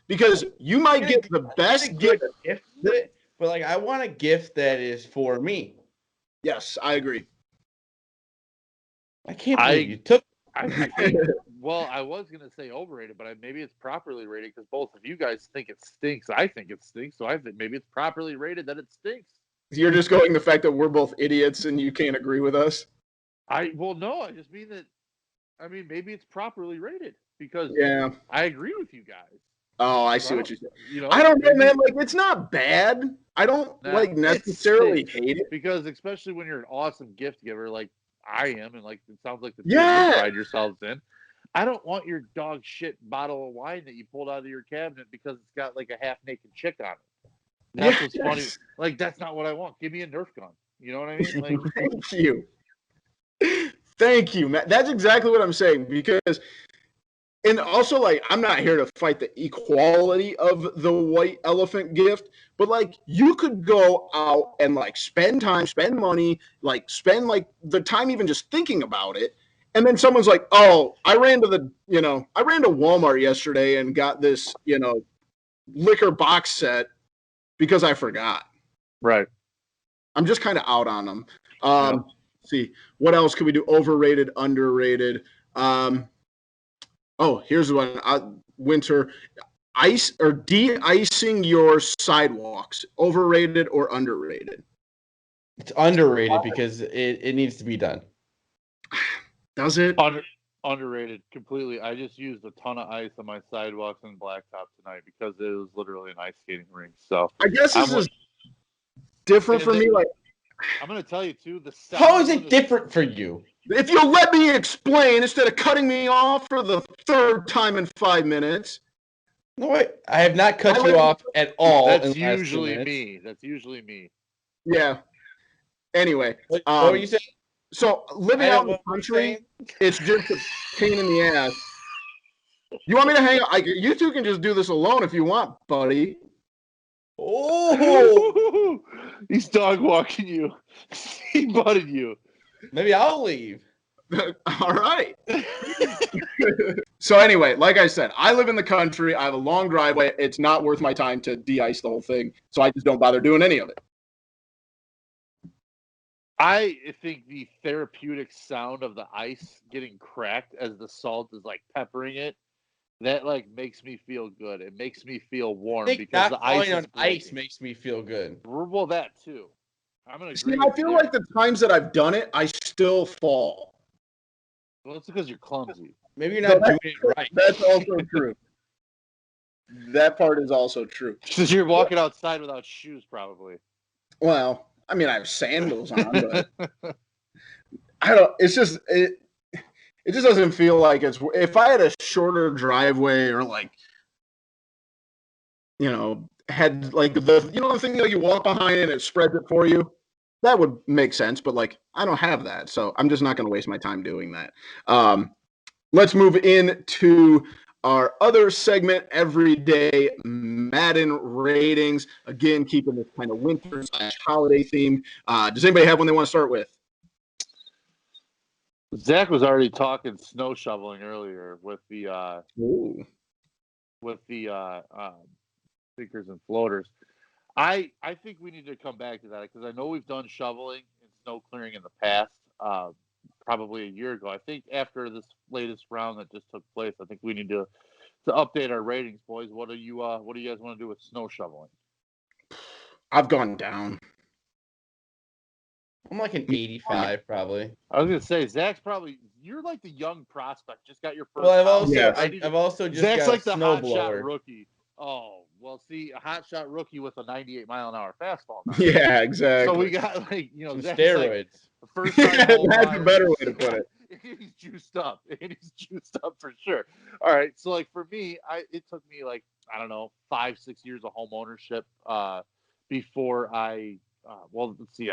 Because you might get the best gift. But, I want a gift that is for me. Yes, I agree. I can't believe you took. I think, well, I was going to say overrated, but maybe it's properly rated because both of you guys think it stinks. I think it stinks, so I think maybe it's properly rated that it stinks. You're just going the fact that we're both idiots and you can't agree with us? No, I just mean that, maybe it's properly rated because I agree with you guys. Oh, I see what you're saying. I don't know, man. It's not bad. I don't necessarily hate it. Because especially when you're an awesome gift giver, like I am, and it sounds like the two you pride yourselves in. I don't want your dog shit bottle of wine that you pulled out of your cabinet because it's got a half naked chick on it. That's what's funny. That's not what I want. Give me a Nerf gun. You know what I mean? Thank you. Thank you, Matt. That's exactly what I'm saying because. And also, I'm not here to fight the equality of the white elephant gift, but, you could go out and, spend time, spend money, spend, the time even just thinking about it. And then someone's like, oh, I ran to Walmart yesterday and got this, liquor box set because I forgot. Right. I'm just kind of out on them. Let's see. What else could we do? Overrated, underrated. Oh, here's one. Winter, ice or de-icing your sidewalks. Overrated or underrated? It's underrated because it needs to be done. Does it? Underrated completely. I just used a ton of ice on my sidewalks and blacktop tonight because it was literally an ice skating rink. So I guess this is different for me. I'm going to tell you too. How is it different for you? If you'll let me explain instead of cutting me off for the third time in 5 minutes. No, wait. I have not cut you off at all. That's usually me. Yeah. Anyway. What were you saying? So living out in the country, it's just a pain in the ass. You want me to hang out? You two can just do this alone if you want, buddy. Oh, he's dog walking you. He butted you. Maybe I'll leave. All right. So anyway, like I said, I live in the country. I have a long driveway. It's not worth my time to de-ice the whole thing. So I just don't bother doing any of it. I think the therapeutic sound of the ice getting cracked as the salt is peppering it, that makes me feel good. It makes me feel warm because the ice makes me feel good. Well, that too. I'm gonna agree. See, I feel like the times that I've done it, I still fall. Well, it's because you're clumsy. Maybe you're not doing it right. That's also true. That part is also true. Because you're walking outside without shoes, probably. Well, I have sandals on, but I don't. It's just it. It just doesn't feel like it's. If I had a shorter driveway or like, had like the the thing that you walk behind and it spreads it for you, that would make sense. But like, I don't have that, so I'm just not going to waste my time doing that. Let's move into our other segment, everyday Madden ratings. Again, keeping this kind of winter/holiday themed. Does anybody have one they want to start with? Zach was already talking snow shoveling earlier with the sinkers and floaters. I think we need to come back to that because I know we've done shoveling and snow clearing in the past, probably a year ago. I think after this latest round that just took place, I think we need to update our ratings, boys. What do you guys want to do with snow shoveling? I've gone down. I'm like an 85, probably. I was gonna say Zach's probably you're like the young prospect, just got your first. Well, I've also just Zach's got like a the snow hot blower. shot rookie. Oh, well, see, a hot shot rookie with a 98-mile-an-hour fastball. Now. Yeah, exactly. So we got Zach's steroids. like the first time home That's run. a better way to put it. He's juiced up. He's juiced up for sure. All right, so like for me, it took me like I don't know 5-6 years of home ownership before I. Well, let's see.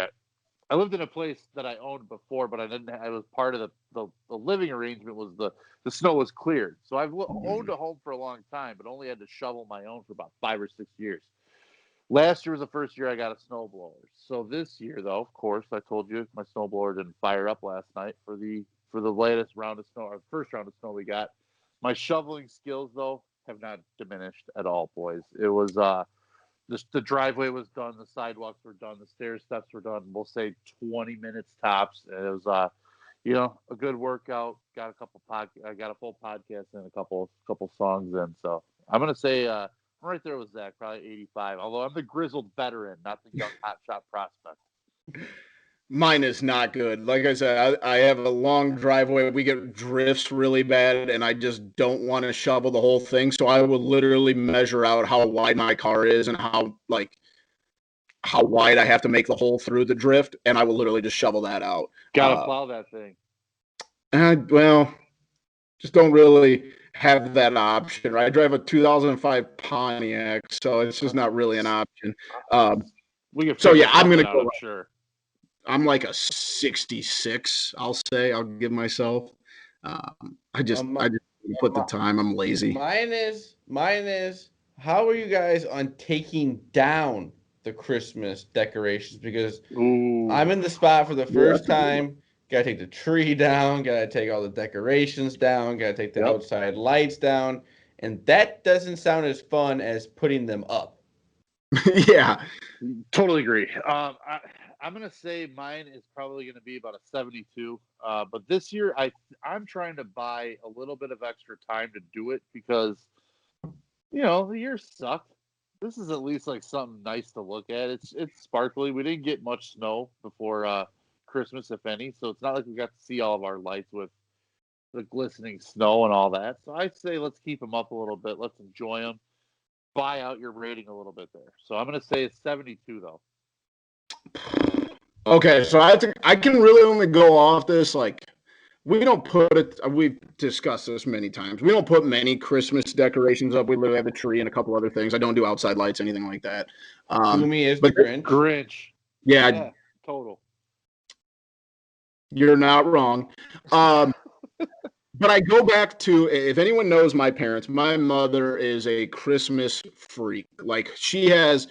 I lived in a place that I owned before, but I didn't. I was part of the living arrangement. Was the snow was cleared, so I've owned a home for a long time, but only had to shovel my own for about 5 or 6 years. Last year was the first year I got a snowblower. So this year, though, of course, I told you my snowblower didn't fire up last night for the latest round of snow, or first round of snow we got. My shoveling skills, though, have not diminished at all, boys. It was the driveway was done, the sidewalks were done, the stair steps were done. We'll say 20 minutes tops. And it was a good workout. Got I got a full podcast and a couple songs in. So I'm gonna say I'm right there with Zach, probably 85. Although I'm the grizzled veteran, not the young hotshot prospect. Mine is not good. Like I said, I have a long driveway. We get drifts really bad, and I just don't want to shovel the whole thing. So I will literally measure out how wide my car is and how wide I have to make the hole through the drift, and I will literally just shovel that out. Gotta plow that thing. Well, just don't really have that option. Right? I drive a 2005 Pontiac, so it's just not really an option. We can so yeah, I'm gonna out, go. I'm sure. I'm like a 66. I'll give myself. I just put the time. I'm lazy. Mine is. How are you guys on taking down the Christmas decorations? Because I'm in the spot for the first time. Got to take the tree down. Got to take all the decorations down. Got to take the outside lights down, and that doesn't sound as fun as putting them up. Yeah, totally agree. I'm gonna say mine is probably gonna be about a 72. But this year, I'm trying to buy a little bit of extra time to do it because, the year sucked. This is at least like something nice to look at. It's sparkly. We didn't get much snow before Christmas, if any, so it's not like we got to see all of our lights with the glistening snow and all that. So I'd say let's keep them up a little bit. Let's enjoy them. Buy out your rating a little bit there. So I'm gonna say it's 72 though. Okay, so I can really only go off this. Like, we don't put it. We've discussed this many times. We don't put many Christmas decorations up. We literally have a tree and a couple other things. I don't do outside lights, anything like that. Gloomy is the Grinch. Grinch. Yeah, total. You're not wrong. But I go back to, if anyone knows my parents, my mother is a Christmas freak. Like, she has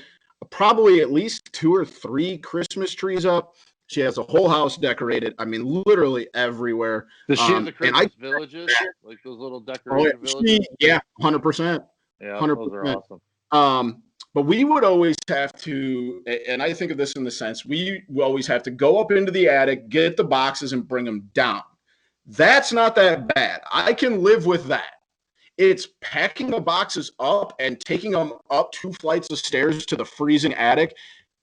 probably at least 2 or 3 Christmas trees up. She has a whole house decorated. I mean, literally everywhere. Does she have the Christmas villages? Like those little decoration villages? Yeah, 100%. Yeah, 100%. Those are awesome. But we would always have to, and I think of this in the sense, we always have to go up into the attic, get the boxes, and bring them down. That's not that bad. I can live with that. It's packing the boxes up and taking them up 2 flights of stairs to the freezing attic,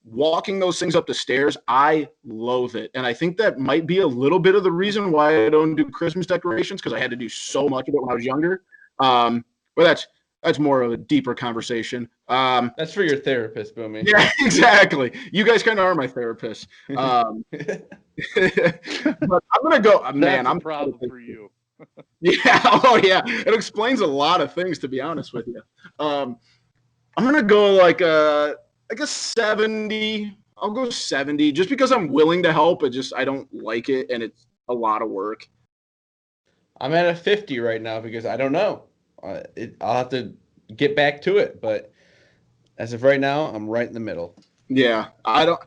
walking those things up the stairs. I loathe it. And I think that might be a little bit of the reason why I don't do Christmas decorations, because I had to do so much of it when I was younger. But that's more of a deeper conversation. That's for your therapist, Boomy. Yeah, exactly. You guys kind of are my therapist. But I'm gonna go. Man, That's a I'm problem for you. Yeah. Oh, yeah. It explains a lot of things, to be honest with you. I'm gonna go like a 70. I'll go 70, just because I'm willing to help. I don't like it, and it's a lot of work. I'm at a 50 right now because I don't know. I'll have to get back to it, but as of right now, I'm right in the middle. Yeah, I don't.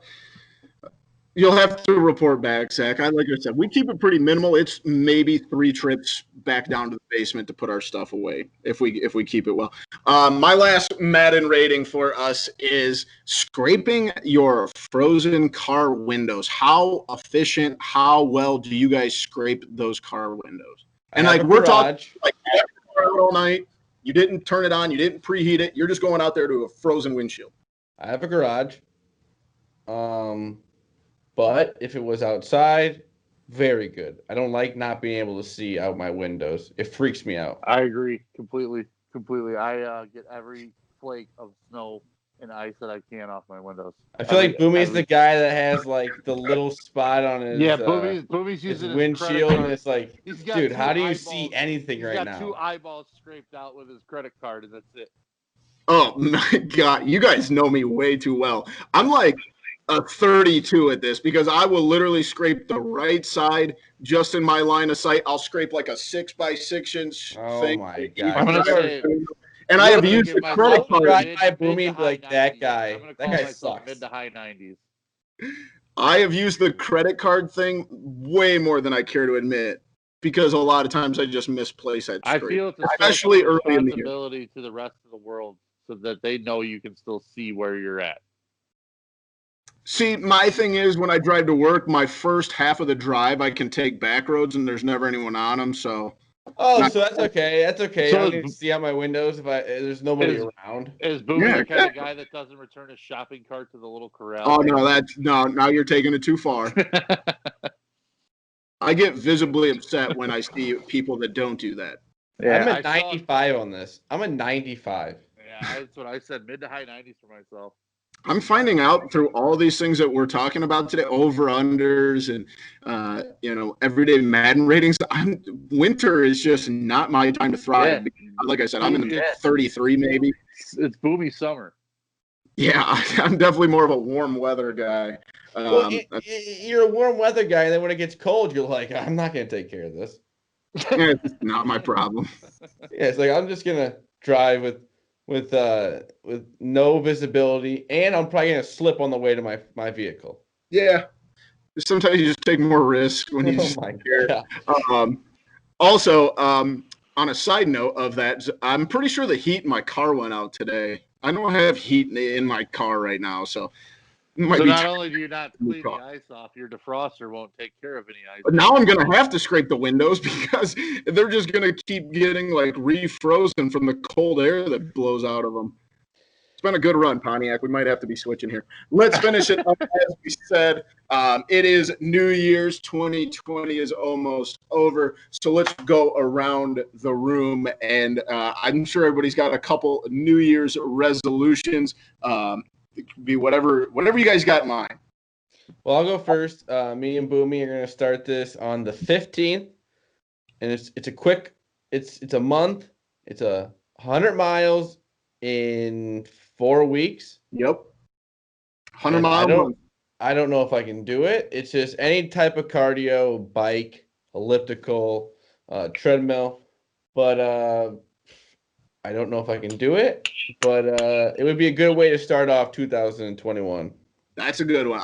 You'll have to report back, Zach. Like I said, we keep it pretty minimal. It's maybe 3 trips back down to the basement to put our stuff away if we keep it well. My last Madden rating for us is scraping your frozen car windows. How efficient? How well do you guys scrape those car windows? And like we're talking, like you left the car out all night, you didn't turn it on, you didn't preheat it. You're just going out there to a frozen windshield. I have a garage. But if it was outside, very good. I don't like not being able to see out my windows. It freaks me out. I agree completely. I get every flake of snow and ice that I can off my windows. I feel like Boomy's the guy that has like the little spot on his Boomy's using his windshield, and it's like, dude, how do you see anything right now? He's got 2 eyeballs scraped out with his credit card, and that's it. Oh my God, you guys know me way too well. I'm like a 32 at this, because I will literally scrape the right side just in my line of sight. I'll scrape like a 6x6 inch thing. Oh my God! I'm gonna say, and I have used the credit card. Boomy like that guy. I'm gonna that guy sucks. Mid to high 90s. I have used the credit card thing way more than I care to admit, because a lot of times I just misplace that scrape. I feel it's especially early in the year. Responsibility to the rest of the world, so that they know you can still see where you're at. See, my thing is, when I drive to work, my first half of the drive I can take back roads and there's never anyone on them. So so that's okay. That's okay. So I don't need to see out my windows if there's nobody around. Is Boomy the kind of guy that doesn't return his shopping cart to the little corral? Oh no, now you're taking it too far. I get visibly upset when I see people that don't do that. Yeah, I'm a 95 on this. I'm a 95. Yeah, that's what I said. Mid to high 90s for myself. I'm finding out through all these things that we're talking about today, over-unders and, everyday Madden ratings. Winter is just not my time to thrive. Yeah. Like I said, I'm in the 33 maybe. It's Boomy summer. Yeah, I'm definitely more of a warm weather guy. You're a warm weather guy, and then when it gets cold, you're like, I'm not going to take care of this. It's not my problem. Yeah, it's like I'm just going to drive with no visibility, and I'm probably gonna slip on the way to my vehicle. Yeah, sometimes you just take more risk when you. Also, on a side note of that, I'm pretty sure the heat in my car went out today. I don't have heat in my car right now, so. Not only do you not clean the ice off, your defroster won't take care of any ice. But now I'm going to have to scrape the windows, because they're just going to keep getting like refrozen from the cold air that blows out of them. It's been a good run, Pontiac. We might have to be switching here. Let's finish it up. As we said, it is New Year's. 2020 is almost over. So let's go around the room. And I'm sure everybody's got a couple New Year's resolutions. It could be whatever you guys got in mind. Well, I'll go first. Me and Boomy are going to start this on the 15th, and it's a month. It's 100 miles in 4 weeks. Yep. 100 miles. I don't know if I can do it. It's just any type of cardio, bike, elliptical, treadmill, but I don't know if I can do it, but it would be a good way to start off 2021. That's a good one.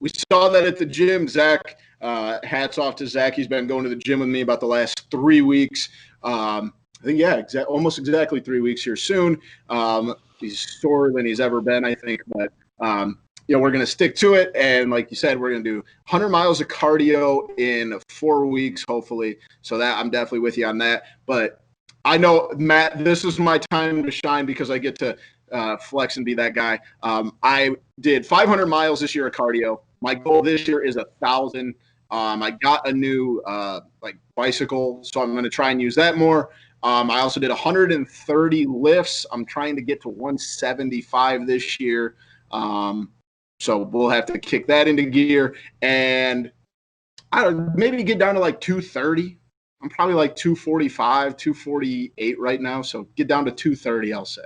We saw that at the gym. Zach, hats off to Zach. He's been going to the gym with me about the last 3 weeks. I think, almost exactly 3 weeks here soon. He's sorer than he's ever been, I think. But, we're going to stick to it. And like you said, we're going to do 100 miles of cardio in 4 weeks, hopefully. So that I'm definitely with you on that. But I know, Matt, this is my time to shine, because I get to flex and be that guy. I did 500 miles this year of cardio. My goal this year is 1,000. I got a new bicycle, so I'm going to try and use that more. I also did 130 lifts. I'm trying to get to 175 this year. So we'll have to kick that into gear. And I don't maybe get down to like 230. I'm probably like 245, 248 right now. So get down to 230, I'll say.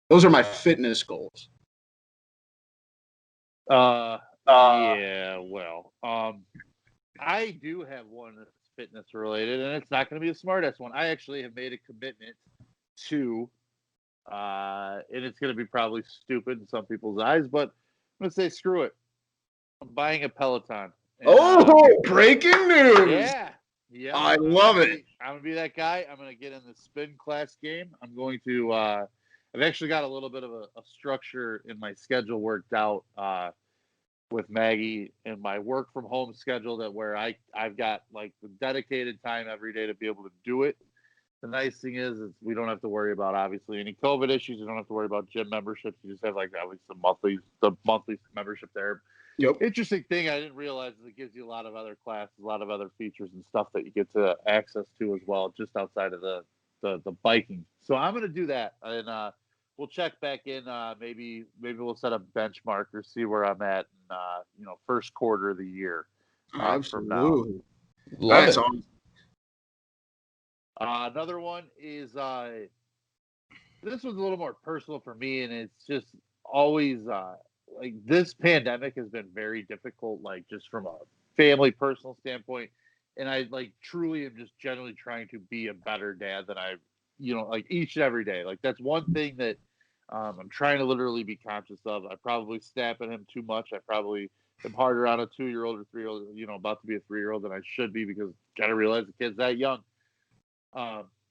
Those are my fitness goals. Yeah, well, I do have one that's fitness related, and it's not going to be a smartass one. I actually have made a commitment to, and it's going to be probably stupid in some people's eyes, but I'm going to say screw it. I'm buying a Peloton. And, breaking news! Yeah, I love it. I'm gonna be that guy. I'm gonna get in the spin class game. I'm going to. I've actually got a little bit of a structure in my schedule worked out with Maggie and my work from home schedule that where I've got like the dedicated time every day to be able to do it. The nice thing is we don't have to worry about obviously any COVID issues. We don't have to worry about gym memberships. You just have like at least the monthly membership there. Yep. Interesting thing I didn't realize is it gives you a lot of other classes, a lot of other features and stuff that you get to access to as well, just outside of the biking. So I'm going to do that, and we'll check back in. Maybe we'll set a benchmark or see where I'm at in first quarter of the year. From now. Love it. Awesome. Another one is this was a little more personal for me, and it's just always like this pandemic has been very difficult, like just from a family personal standpoint. And I like truly am just generally trying to be a better dad than I, like each and every day. Like that's one thing that I'm trying to literally be conscious of. I probably snap at him too much. I probably am harder on a 2-year-old or 3-year-old, about to be a 3-year-old than I should be because gotta realize the kid's that young.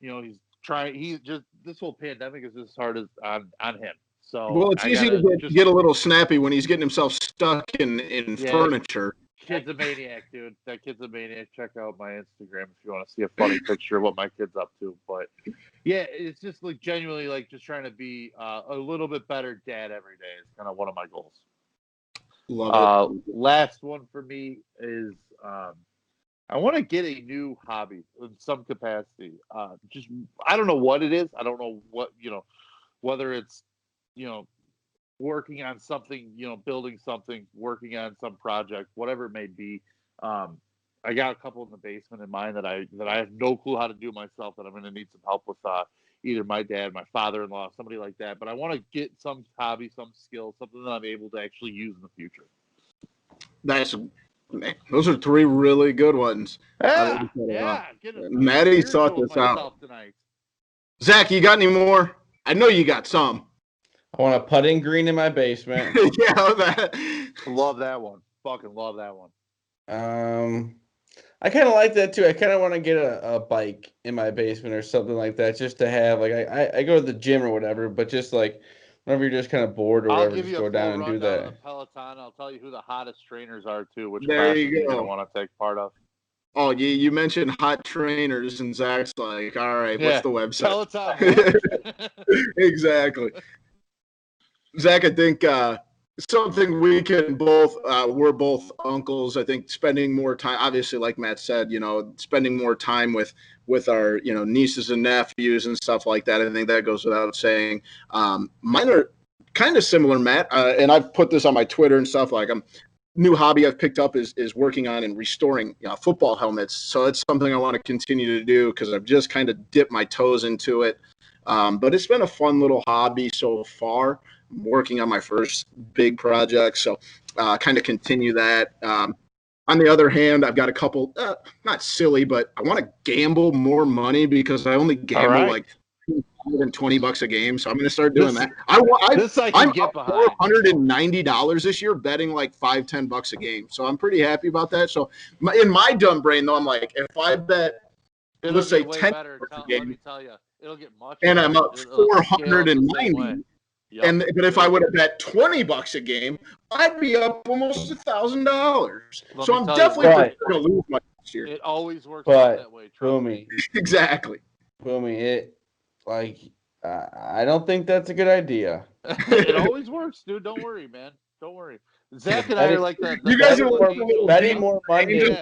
He's trying. This whole pandemic is as hard as on him. So it's easy to get a little snappy when he's getting himself stuck in furniture. Kid's a maniac, dude. That kid's a maniac. Check out my Instagram if you want to see a funny picture of what my kid's up to. But yeah, it's just like genuinely like just trying to be a little bit better dad every day is kind of one of my goals. Love it. Last one for me is I want to get a new hobby in some capacity. Just I don't know what it is. I don't know what whether it's working on something, building something, working on some project, whatever it may be. I got a couple in the basement in mind that I have no clue how to do myself that I'm going to need some help with either my dad, my father-in-law, somebody like that. But I want to get some hobby, some skill, something that I'm able to actually use in the future. Those are 3 really good ones. Yeah. Maddie thought this out tonight. Zach, you got any more? I know you got some. I want a putting green in my basement. Love that one. Fucking love that one. I kind of like that too. I kind of want to get a bike in my basement or something like that, just to have like I go to the gym or whatever, but just like whenever you're just kind of bored or whatever, just go down and do that. Of the Peloton. I'll tell you who the hottest trainers are too, which there classes you you're gonna want to take part of. Oh, you mentioned hot trainers, and Zach's like, all right, what's the website? Peloton. Exactly. Zach, I think something we can both, we're both uncles. I think spending more time, obviously, like Matt said, spending more time with our, nieces and nephews and stuff like that. I think that goes without saying. Mine are kind of similar, Matt, and I've put this on my Twitter and stuff. Like, new hobby I've picked up is working on and restoring football helmets. So it's something I want to continue to do because I've just kind of dipped my toes into it. But it's been a fun little hobby so far. I'm working on my first big project, so kind of continue that. On the other hand, I've got a couple, not silly, but I want to gamble more money because I only gamble like $20 a game, so I'm going to start doing that. I'm up $490 this year betting like $5-10 a game, so I'm pretty happy about that. So in my dumb brain, though, I'm like, if I bet, let's say $10 a game, let me tell you, it'll get much and better. I'm up $490. Yep. But if I would have bet $20 a game, I'd be up almost $1,000. So I'm definitely going to lose my next year. It always works that way. Boomy. Exactly. Boomy, I don't think that's a good idea. It always works, dude. Don't worry, man. Don't worry. Zach and I are like that. You guys are betting more money.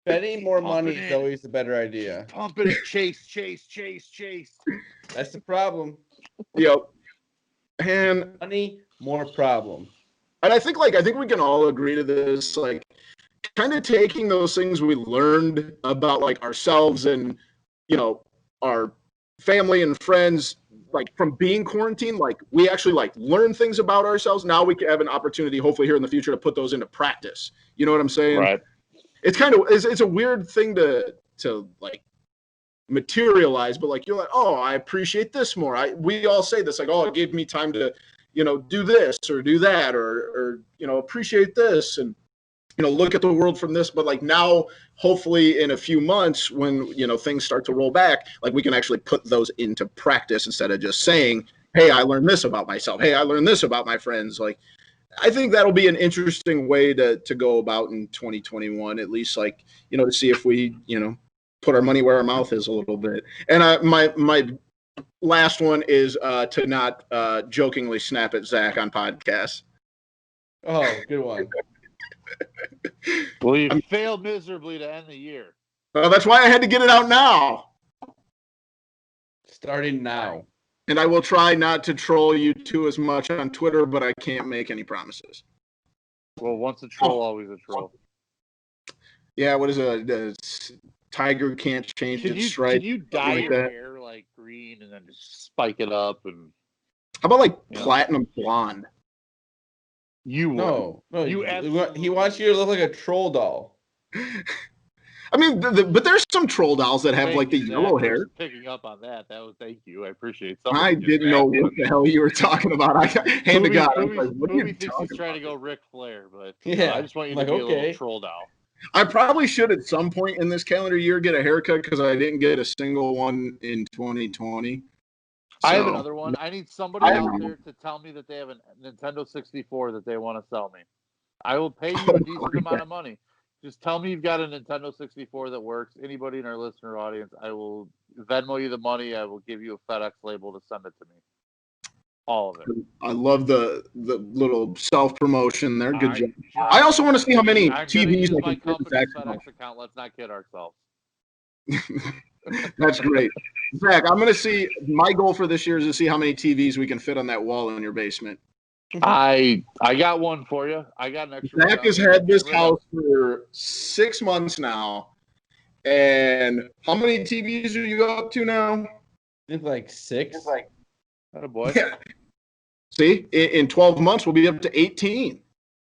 Betting more money Pumping is it. always a better idea. Pumping it, chase. That's the problem. Yep. And Money, more problem. I think we can all agree to this, like kind of taking those things we learned about like ourselves and our family and friends, like from being quarantined, like we actually like learn things about ourselves. Now we can have an opportunity, hopefully here in the future, to put those into practice. You know what I'm saying? Right. It's a weird thing to like materialize, but like you're like, oh, I appreciate this more. We all say this, like, oh, it gave me time to do this or do that, or appreciate this, and look at the world from this. But like now, hopefully in a few months when things start to roll back, like we can actually put those into practice instead of just saying, hey, I learned this about myself, hey, I learned this about my friends. Like I think that'll be an interesting way to go about in 2021, at least, like to see if we put our money where our mouth is a little bit. And my last one is to not jokingly snap at Zach on podcasts. Oh, good one. Well, you failed miserably to end the year. Well, that's why I had to get it out now. Starting now. And I will try not to troll you too as much on Twitter, but I can't make any promises. Well, once a troll, always a troll. Yeah, what is a tiger can't change its stripe? Can you dye your hair like green and then just spike it up? And how about like platinum blonde? You no, you he wants you to look like a troll doll. I mean, but there's some troll dolls that have like the yellow hair. Picking up on that, thank you. I appreciate. I didn't know what the hell you were talking about. Hand to God, Booby thinks he's trying to go Ric Flair, but I just want you to be a little troll doll. I probably should at some point in this calendar year get a haircut because I didn't get a single one in 2020. I have another one. I need somebody out there to tell me that they have a Nintendo 64 that they want to sell me. I will pay you a decent amount of money. Just tell me you've got a Nintendo 64 that works. Anybody in our listener audience, I will Venmo you the money. I will give you a FedEx label to send it to me. All of it. I love the little self-promotion there. Good job. I also want to see how many TVs I can put in FedEx account. Let's not kid ourselves. That's great. Zach, I'm going to see, my goal for this year is to see how many TVs we can fit on that wall in your basement. I got one for you. I got an extra. Zach has had this house for 6 months now. And how many TVs are you up to now? I think like 6. Oh boy. Yeah. See, in 12 months, we'll be up to 18.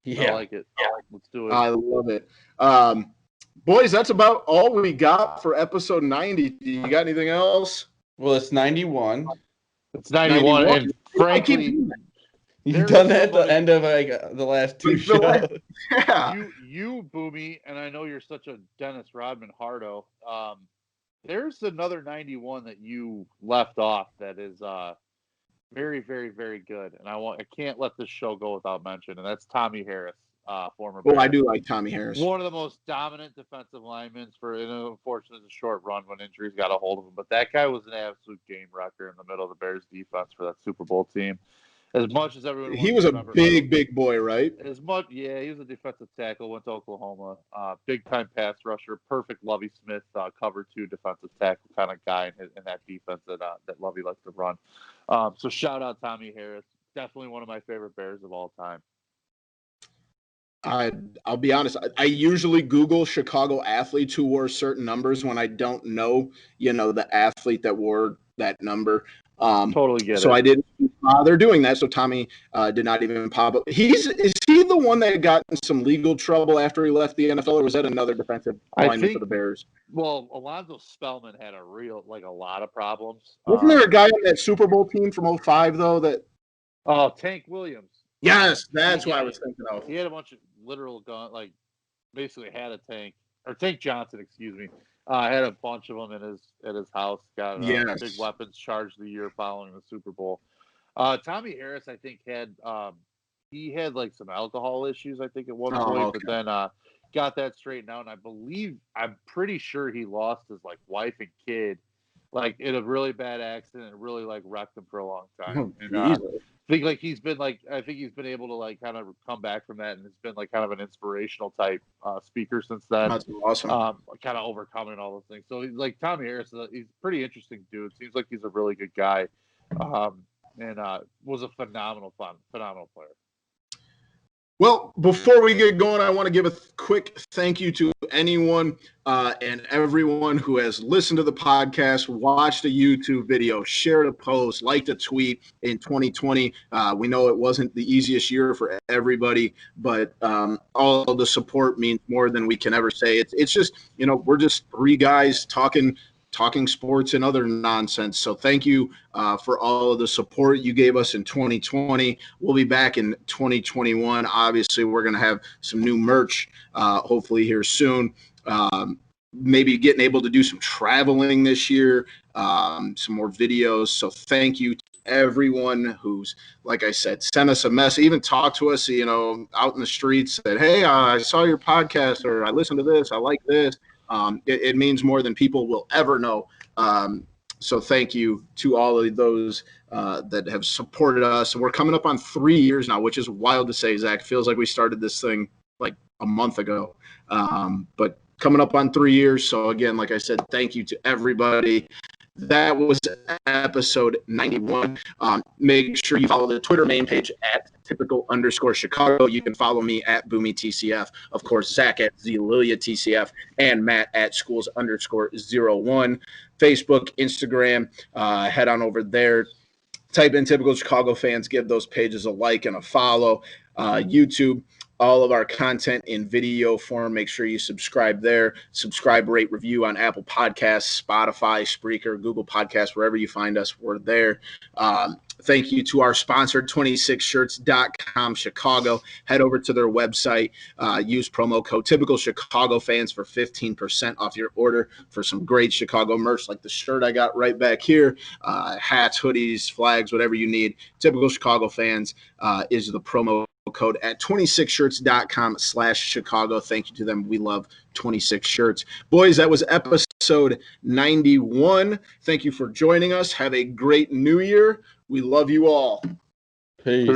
Yeah. I like it. Let's do it. I love it. Boys, that's about all we got for episode 90. Do you got anything else? Well, it's 91. It's 91. And frankly, you've done that at the end of the last 2 shows. Yeah. You, Boomy, and I know you're such a Dennis Rodman hardo. There's another 91 that you left off that is very, very, very good. And I can't let this show go without mention, and that's Tommy Harris, former Bear. Oh, I do like Tommy Harris. One of the most dominant defensive linemen unfortunately, a short run when injuries got a hold of him. But that guy was an absolute game wrecker in the middle of the Bears defense for that Super Bowl team. As much as everyone, he was a big boy, right? He was a defensive tackle. Went to Oklahoma. Big time pass rusher. Perfect Lovie Smith cover 2 defensive tackle kind of guy in that defense that Lovie likes to run. So shout out Tommy Harris. Definitely one of my favorite Bears of all time. I'll be honest. I usually Google Chicago athletes who wore certain numbers when I don't know, the athlete that wore that number. Totally get it. So I didn't bother doing that. So Tommy did not even pop up. Is he the one that got in some legal trouble after he left the NFL, or was that another defensive lineman for the Bears? Well, Alonzo Spellman had a lot of problems. Wasn't there a guy on that Super Bowl team from 2005 though that? Oh, Tank Williams. Yes, that's what I was thinking of. He had a bunch of literal gun, basically had a tank, or Tank Johnson, excuse me. Had a bunch of them at his house. Got big weapons charge the year following the Super Bowl. Tommy Harris, I think, had some alcohol issues. I think at one point, but then got that straightened out. And I'm pretty sure he lost his wife and kid like in a really bad accident. It really like wrecked him for a long time. Oh, And Jesus. I think like I think he's been able to like kind of come back from that, and it's been like kind of an inspirational type speaker since then. That's awesome. Kind of overcoming all those things. So he's like Tommy Harris. He's a pretty interesting dude. Seems like he's a really good guy, and was a phenomenal player. Well, before we get going, I want to give a quick thank you to anyone and everyone who has listened to the podcast, watched a YouTube video, shared a post, liked a tweet in 2020. We know it wasn't the easiest year for everybody, but all of the support means more than we can ever say. It's just, we're just three guys talking sports and other nonsense. So thank you for all of the support you gave us in 2020. We'll be back in 2021. Obviously, we're going to have some new merch, hopefully here soon. Maybe getting able to do some traveling this year, some more videos. So thank you to everyone who's, like I said, sent us a message, even talk to us, out in the streets, said, hey, I saw your podcast, or I listened to this, I like this. It means more than people will ever know. So thank you to all of those that have supported us. And we're coming up on 3 years now, which is wild to say, Zach. It feels like we started this thing like a month ago. But coming up on 3 years. So again, like I said, thank you to everybody. That was episode 91. Make sure you follow the Twitter main page at @typical_Chicago. You can follow me at BoomyTCF. Of course, Zach at ZLiliaTCF and Matt at schools_01. Facebook, Instagram, head on over there. Type in Typical Chicago Fans. Give those pages a like and a follow. YouTube. All of our content in video form. Make sure you subscribe there. Subscribe, rate, review on Apple Podcasts, Spotify, Spreaker, Google Podcasts, wherever you find us, we're there. Thank you to our sponsor, 26shirts.com Chicago. Head over to their website. Use promo code Typical Chicago Fans for 15% off your order for some great Chicago merch, like the shirt I got right back here. Hats, hoodies, flags, whatever you need. Typical Chicago Fans is the promo code at 26shirts.com/Chicago. Thank you to them. We love 26 Shirts. Boys, that was episode 91. Thank you for joining us. Have a great new year. We love you all. Peace.